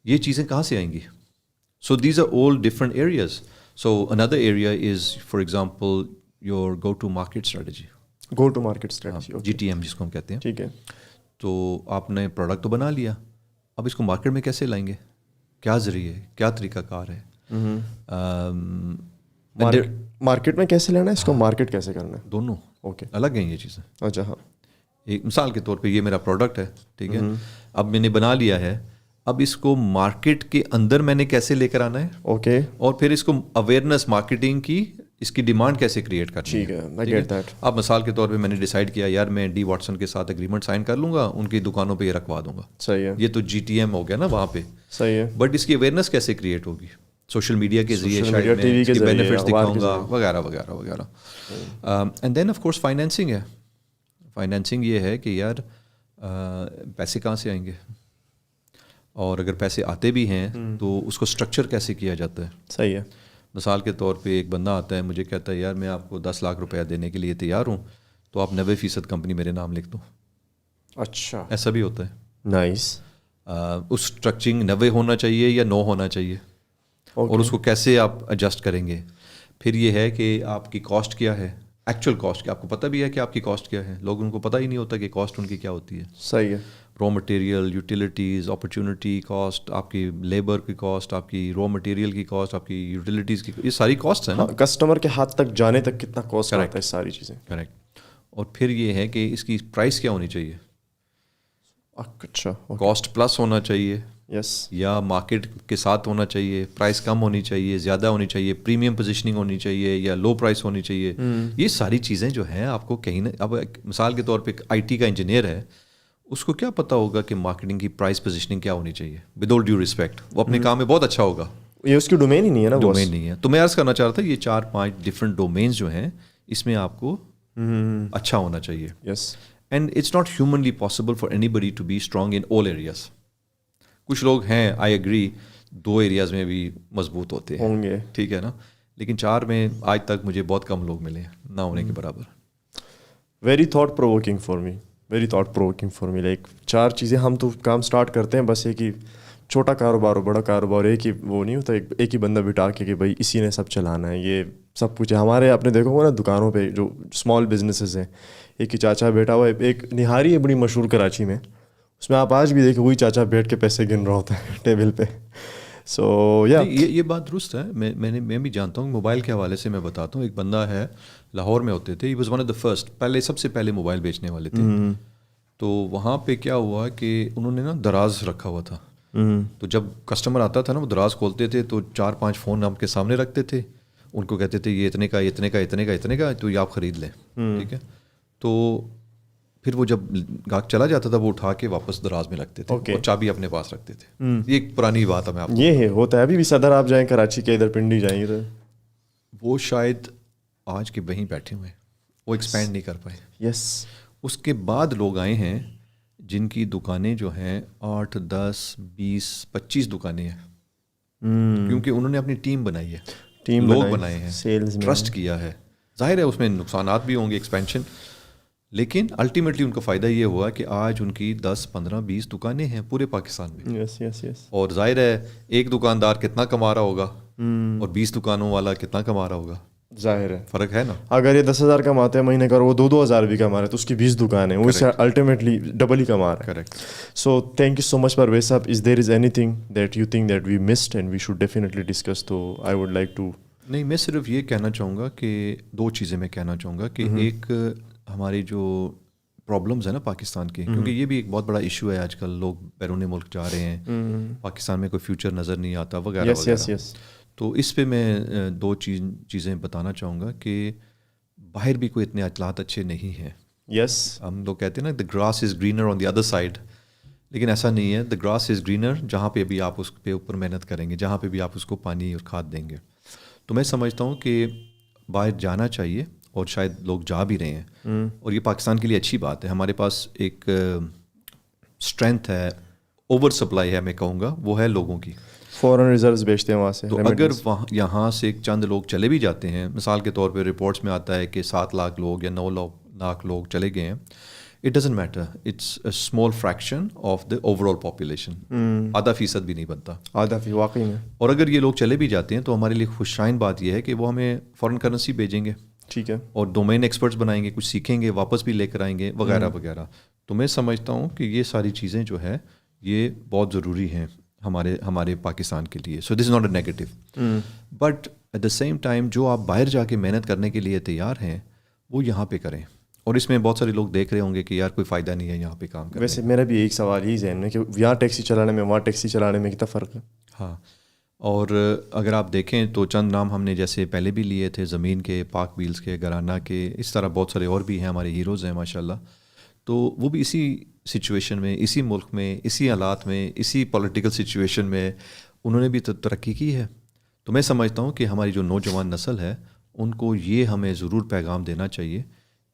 یہ چیزیں کہاں سے آئیں گی. So these are all different areas. So another area is for example your go to market strategy. G T M جس کو ہم کہتے ہیں. ٹھیک ہے. تو آپ نے پروڈکٹ تو بنا لیا, اب اس کو مارکیٹ میں کیسے لائیں گے, کیا ذریعے, کیا طریقہ کار ہے. مارکیٹ میں کیسے لینا ہے اس کو, مارکیٹ کیسے کرنا ہے, دونوں اوکے الگ ہیں یہ چیزیں. اچھا. ہاں. ایک مثال کے طور پہ یہ میرا پروڈکٹ ہے, ٹھیک ہے, اب میں نے بنا لیا ہے, اب اس کو مارکیٹ کے اندر میں نے کیسے لے کر آنا ہے. اوکے. اور پھر اس کو اویئرنیس مارکیٹنگ کی, اس کی ڈیمانڈ کیسے کریٹ کرنی ہے. ٹھیک ہے, I get that. اب مثال کے طور پہ میں نے ڈیسائیڈ کیا یار میں ڈی واٹسن کے ساتھ اگریمنٹ سائن کر لوں گا, ان کی دکانوں پہ یہ رکھوا دوں گا. صحیح ہے. یہ تو جی ٹی ایم ہو گیا نا وہاں پہ. صحیح ہے. بٹ اس کی اویئرنیس کیسے کریٹ ہوگی, سوشل میڈیا کے ذریعے, بینیفٹس دکھاؤں گا, وغیرہ وغیرہ وغیرہ. And then of course financing ہے. فائنینسنگ یہ ہے کہ یار پیسے کہاں سے آئیں گے, اور اگر پیسے آتے بھی ہیں تو اس کو اسٹرکچر کیسے کیا جاتا ہے. صحیح ہے. مثال کے طور پہ ایک بندہ آتا ہے, مجھے کہتا ہے یار میں آپ کو 10 لاکھ روپیہ دینے کے لیے تیار ہوں, تو آپ 90% کمپنی میرے نام لکھ دو. اچھا. ایسا بھی ہوتا ہے. نائس. اس اسٹرکچرنگ 90 ہونا چاہیے یا 9 ہونا چاہیے, اور اس کو کیسے آپ ایڈجسٹ کریں گے. پھر یہ ہے کہ آپ کی کاسٹ کیا ہے, ایکچوئل کاسٹ, آپ کو پتہ بھی ہے کہ آپ کی کاسٹ کیا ہے. لوگوں کو پتہ ہی نہیں ہوتا کہ کاسٹ ان کی کیا ہوتی ہے. صحیح ہے. Raw material, utilities, opportunity cost, آپ کی لیبر کی کاسٹ, آپ کی را مٹیریل کی کاسٹ, آپ کی یوٹیلیٹیز کی, یہ ساری کاسٹ ہیں نا. کسٹمر کے ہاتھ تک جانے تک کتنا کاسٹ آتا ہے ساری چیزیں. کریکٹ. اور پھر یہ ہے کہ اس کی پرائس کیا ہونی چاہیے. اچھا, کاسٹ پلس ہونا چاہیے یس, یا مارکیٹ کے ساتھ ہونا چاہیے, پرائس کم ہونی چاہیے, زیادہ ہونی چاہیے, پریمیم پوزیشننگ ہونی چاہیے یا لو پرائس ہونی چاہیے. یہ ساری چیزیں جو ہیں آپ کو کہیں نہ, اب مثال کے طور پہ ایک آئی ٹی کا انجینئر ہے, اس کو کیا پتہ ہوگا کہ مارکیٹنگ کی پرائس پوزیشننگ کیا ہونی چاہیے. ود آل ڈیو ریسپیکٹ, وہ اپنے کام میں بہت اچھا ہوگا, یہ اس کی ڈومین ہی نہیں ہے نا, ڈومین نہیں ہے. تو میں عرض کرنا چاہ رہا تھا یہ 4-5 ڈفرینٹ ڈومینز جو ہیں اس میں آپ کو اچھا ہونا چاہیے. Yes, and it's not humanly possible for anybody to be strong in all areas. کچھ لوگ ہیں, آئی ایگری, 2 ایریاز میں بھی مضبوط ہوتے ہیں, ہوں گے, ٹھیک ہے نا, لیکن 4 میں آج تک مجھے بہت کم لوگ ملے ہیں نہ ہونے کے برابر. Very thought provoking for me, very thought provoking for me. Like 4 چیزیں, ہم تو کام اسٹارٹ کرتے ہیں بس ایک ہی چھوٹا کاروبار ہو بڑا کاروبار, ایک ہی وہ نہیں ہوتا, ایک ہی بندہ بٹھا کے کہ بھائی اسی نے سب چلانا ہے, یہ سب کچھ ہے. ہمارے آپ نے دیکھا ہوگا نا دکانوں پہ جو اسمال بزنسز ہیں, ایک ہی چاچا بیٹھا ہوا ہے, ایک نہاری ہے بڑی مشہور کراچی میں, اس میں آپ آج بھی دیکھیں وہی چاچا بیٹھ کے پیسے گن رہا ہوتا ہے ٹیبل پہ. سو یہ بات درست ہے. میں بھی جانتا ہوں. موبائل کے حوالے سے میں بتاتا ہوں, ایک بندہ ہے لاہور میں ہوتے تھے, he was one of the first, سب سے پہلے موبائل بیچنے والے تھے. تو وہاں پہ کیا ہوا کہ انہوں نے نا دراز رکھا ہوا تھا. تو جب کسٹمر آتا تھا نا, وہ دراز کھولتے تھے تو 4-5 فون آپ کے سامنے رکھتے تھے, ان کو کہتے تھے یہ اتنے کا, اتنے کا, اتنے کا, اتنے کا, تو یہ آپ خرید لیں, ٹھیک ہے. تو پھر وہ جب گاہک چلا جاتا تھا وہ اٹھا کے واپس دراز میں رکھتے تھے, اور چابی اپنے پاس رکھتے تھے. یہ ایک پرانی بات ہے, میں آپ کو یہ ہے ہوتا ہے. ابھی بھی صدر آپ جائیں کراچی کے, ادھر پنڈی جائیں گے, وہ شاید آج کے وہیں بیٹھے ہوئے ہیں, وہ ایکسپینڈ نہیں کر پائے. یس, اس کے بعد لوگ آئے ہیں جن کی دکانیں جو ہیں 8, 10, 20, 25 دکانیں ہیں, کیونکہ انہوں نے اپنی ٹیم بنائی ہے, لوگ بنائے ہیں, ٹرسٹ کیا ہے. ظاہر ہے اس میں نقصانات بھی ہوں گے, ایکسپینشن, لیکن الٹیمیٹلی ان کا فائدہ یہ ہوا کہ آج ان کی 10, 15, 20 دکانیں ہیں پورے پاکستان میں. یس یس یس. اور ظاہر ہے ایک دکاندار کتنا کما رہا ہوگا اور 20 دکانوں والا کتنا کما رہا ہوگا, ظاہر ہے فرق ہے نا. اگر یہ 10,000 کماتے ہیں مہینے کا اور وہ 2,000 بھی کما رہے تو اس کی 20 دکانیں, وہ اس سے الٹیمیٹلی ڈبل ہی کما رہا ہے. Correct. So thank you so much Parvez صاحب. Is there is anything that you think that we missed and we should definitely discuss, تو آئی ووڈ لائک ٹو. نہیں, میں صرف یہ کہنا چاہوں گا کہ 2 چیزیں میں کہنا چاہوں گا کہ ایک ہماری جو پرابلمز ہیں نا پاکستان کی, کیونکہ یہ بھی ایک بہت بڑا ایشو ہے آج کل, لوگ بیرون ملک جا رہے ہیں, پاکستان میں کوئی فیوچر نظر نہیں آتا وغیرہ وغیرہ. تو اس پہ میں 2 چیزیں بتانا چاہوں گا کہ باہر بھی کوئی اتنے اطلاعات اچھے نہیں ہیں. یس, ہم لوگ کہتے ہیں نا the grass is greener on the other side, لیکن ایسا نہیں ہے. دا گراس از گرینر جہاں پہ بھی آپ اس پہ اوپر محنت کریں گے, جہاں پہ بھی آپ اس کو پانی اور کھاد دیں گے. تو میں سمجھتا ہوں کہ باہر جانا چاہیے, اور شاید لوگ جا بھی رہے ہیں, اور یہ پاکستان کے لیے اچھی بات ہے. ہمارے پاس ایک اسٹرینتھ ہے, اوور سپلائی ہے میں کہوں گا, وہ ہے لوگوں کی. فورن ریزروز بیچتے ہیں وہاں سے. تو اگر یہاں سے چند لوگ چلے بھی جاتے ہیں, مثال کے طور پہ رپورٹس میں آتا ہے کہ 7 لاکھ لوگ یا 9 لاکھ لوگ چلے گئے ہیں, it doesn't matter, it's a small fraction of the overall population. 0.5% بھی نہیں بنتا, 0.5 واقعی میں. اور اگر یہ لوگ چلے بھی جاتے ہیں تو ہمارے لیے خوشائن بات یہ ہے کہ وہ ہمیں فورن کرنسی بھیجیں گے, ٹھیک ہے, اور ڈومین ایکسپرٹس بنائیں گے, کچھ سیکھیں گے, واپس بھی لے کر آئیں گے وغیرہ وغیرہ. تو میں سمجھتا ہوں کہ یہ ساری چیزیں جو ہے یہ بہت ضروری ہیں ہمارے پاکستان کے لیے. So this is not a negative, but at the same time جو آپ باہر جا کے محنت کرنے کے لیے تیار ہیں وہ یہاں پہ کریں. اور اس میں بہت سارے لوگ دیکھ رہے ہوں گے کہ یار کوئی فائدہ نہیں ہے یہاں پہ کام کرنے. ویسے میرا بھی ایک سوال ہی ذہن میں کہ یہاں ٹیکسی چلانے میں وہاں ٹیکسی چلانے میں کتنا فرق ہے. ہاں, اور اگر آپ دیکھیں تو چند نام ہم نے جیسے پہلے بھی لیے تھے, زمین کے, پاک ویلز کے, گھرانہ کے, اس طرح بہت سارے اور بھی ہیں ہمارے ہیروز ہیں ماشاء اللہ. تو وہ بھی اسی سچویشن میں, اسی ملک میں, اسی حالات میں, اسی پولیٹیکل سچویشن میں انہوں نے بھی ترقی کی ہے. تو میں سمجھتا ہوں کہ ہماری جو نوجوان نسل ہے ان کو یہ ہمیں ضرور پیغام دینا چاہیے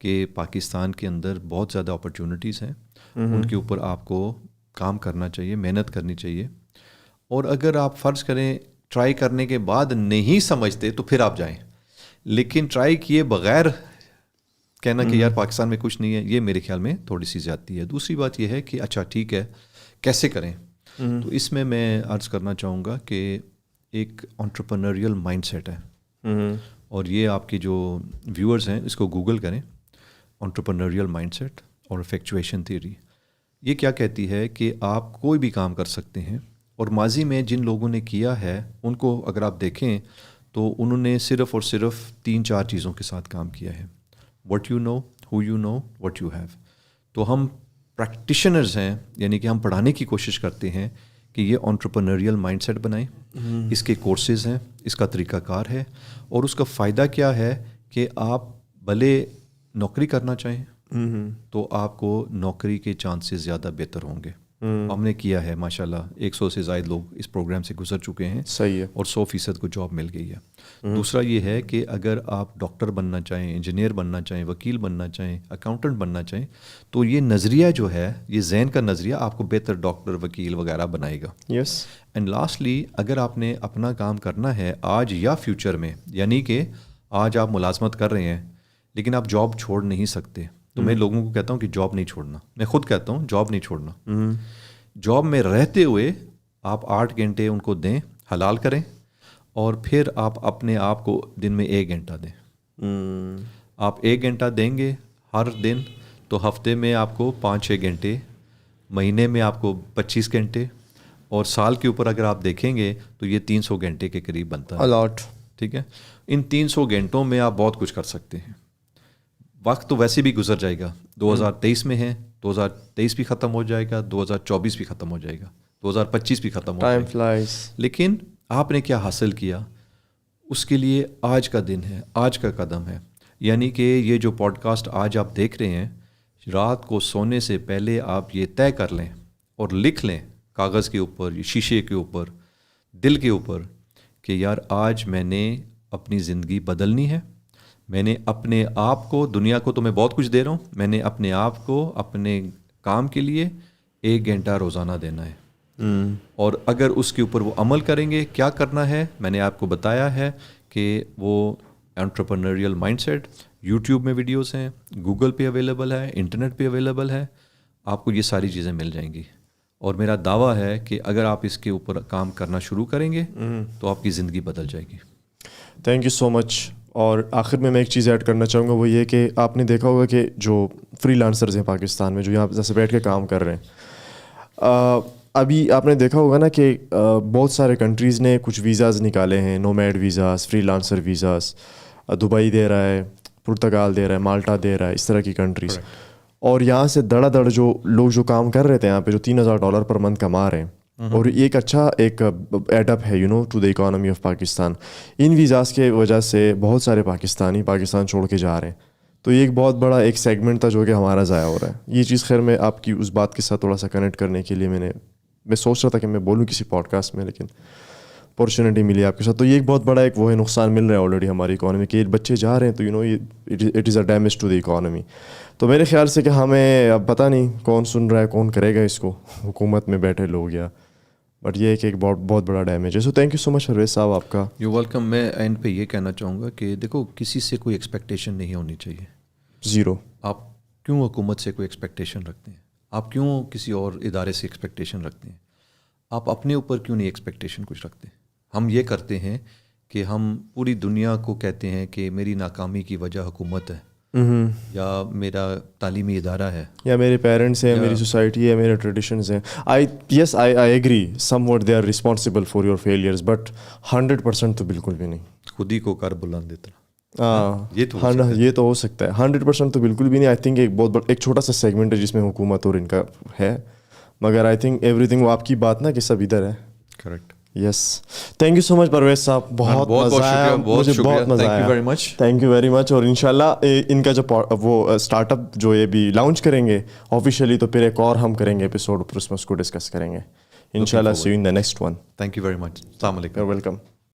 کہ پاکستان کے اندر بہت زیادہ اپرچونٹیز ہیں, ان کے اوپر آپ کو کام کرنا چاہیے, محنت کرنی چاہیے. اور اگر آپ فرض کریں ٹرائی کرنے کے بعد نہیں سمجھتے تو پھر آپ جائیں, لیکن ٹرائی کیے بغیر کہنا کہ یار پاکستان میں کچھ نہیں ہے, یہ میرے خیال میں تھوڑی سی زیادتی ہے. دوسری بات یہ ہے کہ اچھا ٹھیک ہے کیسے کریں, تو اس میں عرض کرنا چاہوں گا کہ ایک انٹرپرنوریل مائنڈ سیٹ ہے, اور یہ آپ کے جو ویورز ہیں اس کو گوگل کریں, انٹرپرنوریل مائنڈ سیٹ اور افیکچویشن تھیوری. یہ کیا کہتی ہے کہ آپ کوئی بھی کام کر سکتے ہیں, اور ماضی میں جن لوگوں نے کیا ہے ان کو اگر آپ دیکھیں تو انہوں نے صرف اور صرف 3-4 چیزوں کے ساتھ کام کیا ہے. What you know, who you know, what you have. تو ہم پریکٹیشنرز ہیں, یعنی کہ ہم پڑھانے کی کوشش کرتے ہیں کہ یہ انٹرپرینوریل مائنڈ سیٹ بنائیں. اس کے کورسز ہیں, اس کا طریقہ کار ہے, اور اس کا فائدہ کیا ہے کہ آپ بھلے نوکری کرنا چاہیں تو آپ کو نوکری کے چانسز زیادہ بہتر ہوں گے. ہم نے کیا ہے ماشاءاللہ, 100 سے زائد لوگ اس پروگرام سے گزر چکے ہیں. صحیح ہے. اور 100% کو جاب مل گئی ہے. دوسرا یہ ہے کہ اگر آپ ڈاکٹر بننا چاہیں, انجینئر بننا چاہیں, وکیل بننا چاہیں, اکاؤنٹنٹ بننا چاہیں, تو یہ نظریہ جو ہے, یہ ذہن کا نظریہ آپ کو بہتر ڈاکٹر, وکیل وغیرہ بنائے گا. یس. اینڈ لاسٹلی, اگر آپ نے اپنا کام کرنا ہے آج یا فیوچر میں, یعنی کہ آج آپ ملازمت کر رہے ہیں لیکن آپ جاب چھوڑ نہیں سکتے, تو میں لوگوں کو کہتا ہوں کہ جاب نہیں چھوڑنا. میں خود کہتا ہوں جاب نہیں چھوڑنا. جاب میں رہتے ہوئے آپ 8 گھنٹے ان کو دیں, حلال کریں, اور پھر آپ اپنے آپ کو دن میں 1 گھنٹہ دیں. آپ 1 گھنٹہ دیں گے ہر دن تو ہفتے میں آپ کو 5-6 گھنٹے, مہینے میں آپ کو 25 گھنٹے, اور سال کے اوپر اگر آپ دیکھیں گے تو یہ 300 گھنٹے کے قریب بنتا ہے. الاٹ. ٹھیک ہے. ان 300 گھنٹوں میں آپ بہت کچھ کر سکتے ہیں. وقت تو ویسے بھی گزر جائے گا, 2023 میں ہے, 2023 بھی ختم ہو جائے گا, 2024 بھی ختم ہو جائے گا, 2025 بھی ختم ہو جائے گا. Time flies. لیکن آپ نے کیا حاصل کیا, اس کے لیے آج کا دن ہے, آج کا قدم ہے. یعنی کہ یہ جو پوڈ کاسٹ آج آپ دیکھ رہے ہیں, رات کو سونے سے پہلے آپ یہ طے کر لیں اور لکھ لیں کاغذ کے اوپر, شیشے کے اوپر, دل کے اوپر, کہ یار آج میں نے اپنی زندگی بدلنی ہے. میں نے اپنے آپ کو, دنیا کو تو میں بہت کچھ دے رہا ہوں, میں نے اپنے آپ کو اپنے کام کے لیے 1 گھنٹہ روزانہ دینا ہے. اور اگر اس کے اوپر وہ عمل کریں گے, کیا کرنا ہے میں نے آپ کو بتایا ہے کہ وہ انٹرپرینوریل مائنڈ سیٹ, یوٹیوب میں ویڈیوز ہیں, گوگل پہ اویلیبل ہے, انٹرنیٹ پہ اویلیبل ہے, آپ کو یہ ساری چیزیں مل جائیں گی. اور میرا دعویٰ ہے کہ اگر آپ اس کے اوپر کام کرنا شروع کریں گے تو آپ کی زندگی بدل جائے گی. تھینک یو سو مچ. اور آخر میں ایک چیز ایڈ کرنا چاہوں گا, وہ یہ کہ آپ نے دیکھا ہوگا کہ جو فری لانسرز ہیں پاکستان میں, جو یہاں جیسے بیٹھ کے کام کر رہے ہیں, ابھی آپ نے دیکھا ہوگا نا کہ بہت سارے کنٹریز نے کچھ ویزاز نکالے ہیں, nomad visas, freelancer visas. Dubai دے رہا ہے, پرتگال دے رہا ہے, مالٹا دے رہا ہے, اس طرح کی کنٹریز. اور یہاں سے دڑا دڑ جو لوگ جو کام کر رہے تھے یہاں پہ, جو $3,000 پر منتھ کما رہے ہیں, اور ایک اچھا ایک ایڈ اپ ہے to the economy of Pakistan. ان ویزاز کے وجہ سے بہت سارے پاکستانی پاکستان چھوڑ کے جا رہے ہیں. تو یہ ایک بہت بڑا ایک سیگمنٹ تھا جو کہ ہمارا ضائع ہو رہا ہے. یہ چیز خیر میں آپ کی اس بات کے ساتھ تھوڑا سا کنیکٹ کرنے کے لیے میں سوچ رہا تھا کہ میں بولوں کسی پوڈ کاسٹ میں, لیکن اپارچونیٹی ملی آپ کے ساتھ. تو یہ ایک بہت بڑا ایک وہ ہے نقصان مل رہا ہے آلریڈی ہماری اکانومی کے. بچے جا رہے ہیں تو it is a damage to the economy. تو میرے خیال سے کہ ہمیں اب پتہ نہیں کون سن رہا ہے, کون کرے گا اس کو, حکومت میں بیٹھے لوگ یا, بٹ یہ ایک بہت بڑا ڈیمیج ہے. سو thank you so much Parvez صاحب آپ کا. You welcome. میں اینڈ پہ یہ کہنا چاہوں گا کہ دیکھو, کسی سے کوئی ایکسپیکٹیشن نہیں ہونی چاہیے. زیرو. آپ کیوں حکومت سے کوئی ایکسپیکٹیشن رکھتے ہیں, آپ کیوں کسی اور ادارے سے ایکسپیکٹیشن رکھتے ہیں, آپ اپنے اوپر کیوں نہیں ایکسپیکٹیشن کچھ رکھتے. ہم یہ کرتے ہیں کہ ہم پوری دنیا کو کہتے ہیں کہ میری ناکامی کی وجہ حکومت ہے, یا میرا تعلیمی ادارہ ہے, یا میرے پیرنٹس ہیں, میری سوسائٹی ہے, میرے ٹریڈیشنز ہیں. Yes I agree somewhat they are responsible for your failures, but 100% تو بالکل بھی نہیں. خود ہی کو کر بلند دیتا. یہ تو ہو سکتا ہے. 100% تو بالکل بھی نہیں. آئی تھنک ایک بہت بڑا ایک چھوٹا سا سیگمنٹ ہے جس میں حکومت اور ان کا ہے, مگر آئی تھنک ایوری تھنگ, وہ آپ کی بات نا کہ سب ادھر ہے. Correct. Yes. Thank you so much Parvez صاحب, بہت مزہ آیا, مجھے بہت مزہ آیا. Thank you very much. اور انشاءاللہ ان کا جو وہ اسٹارٹ اپ جو یہ بھی لانچ کریں گے آفیشیلی, تو پھر ایک اور ہم کریں گے ایپیسوڈ, پر اس میں اس کو ڈسکس کریں گے انشاءاللہ. See you in the next one. Thank you very much. السلام علیکم. You welcome.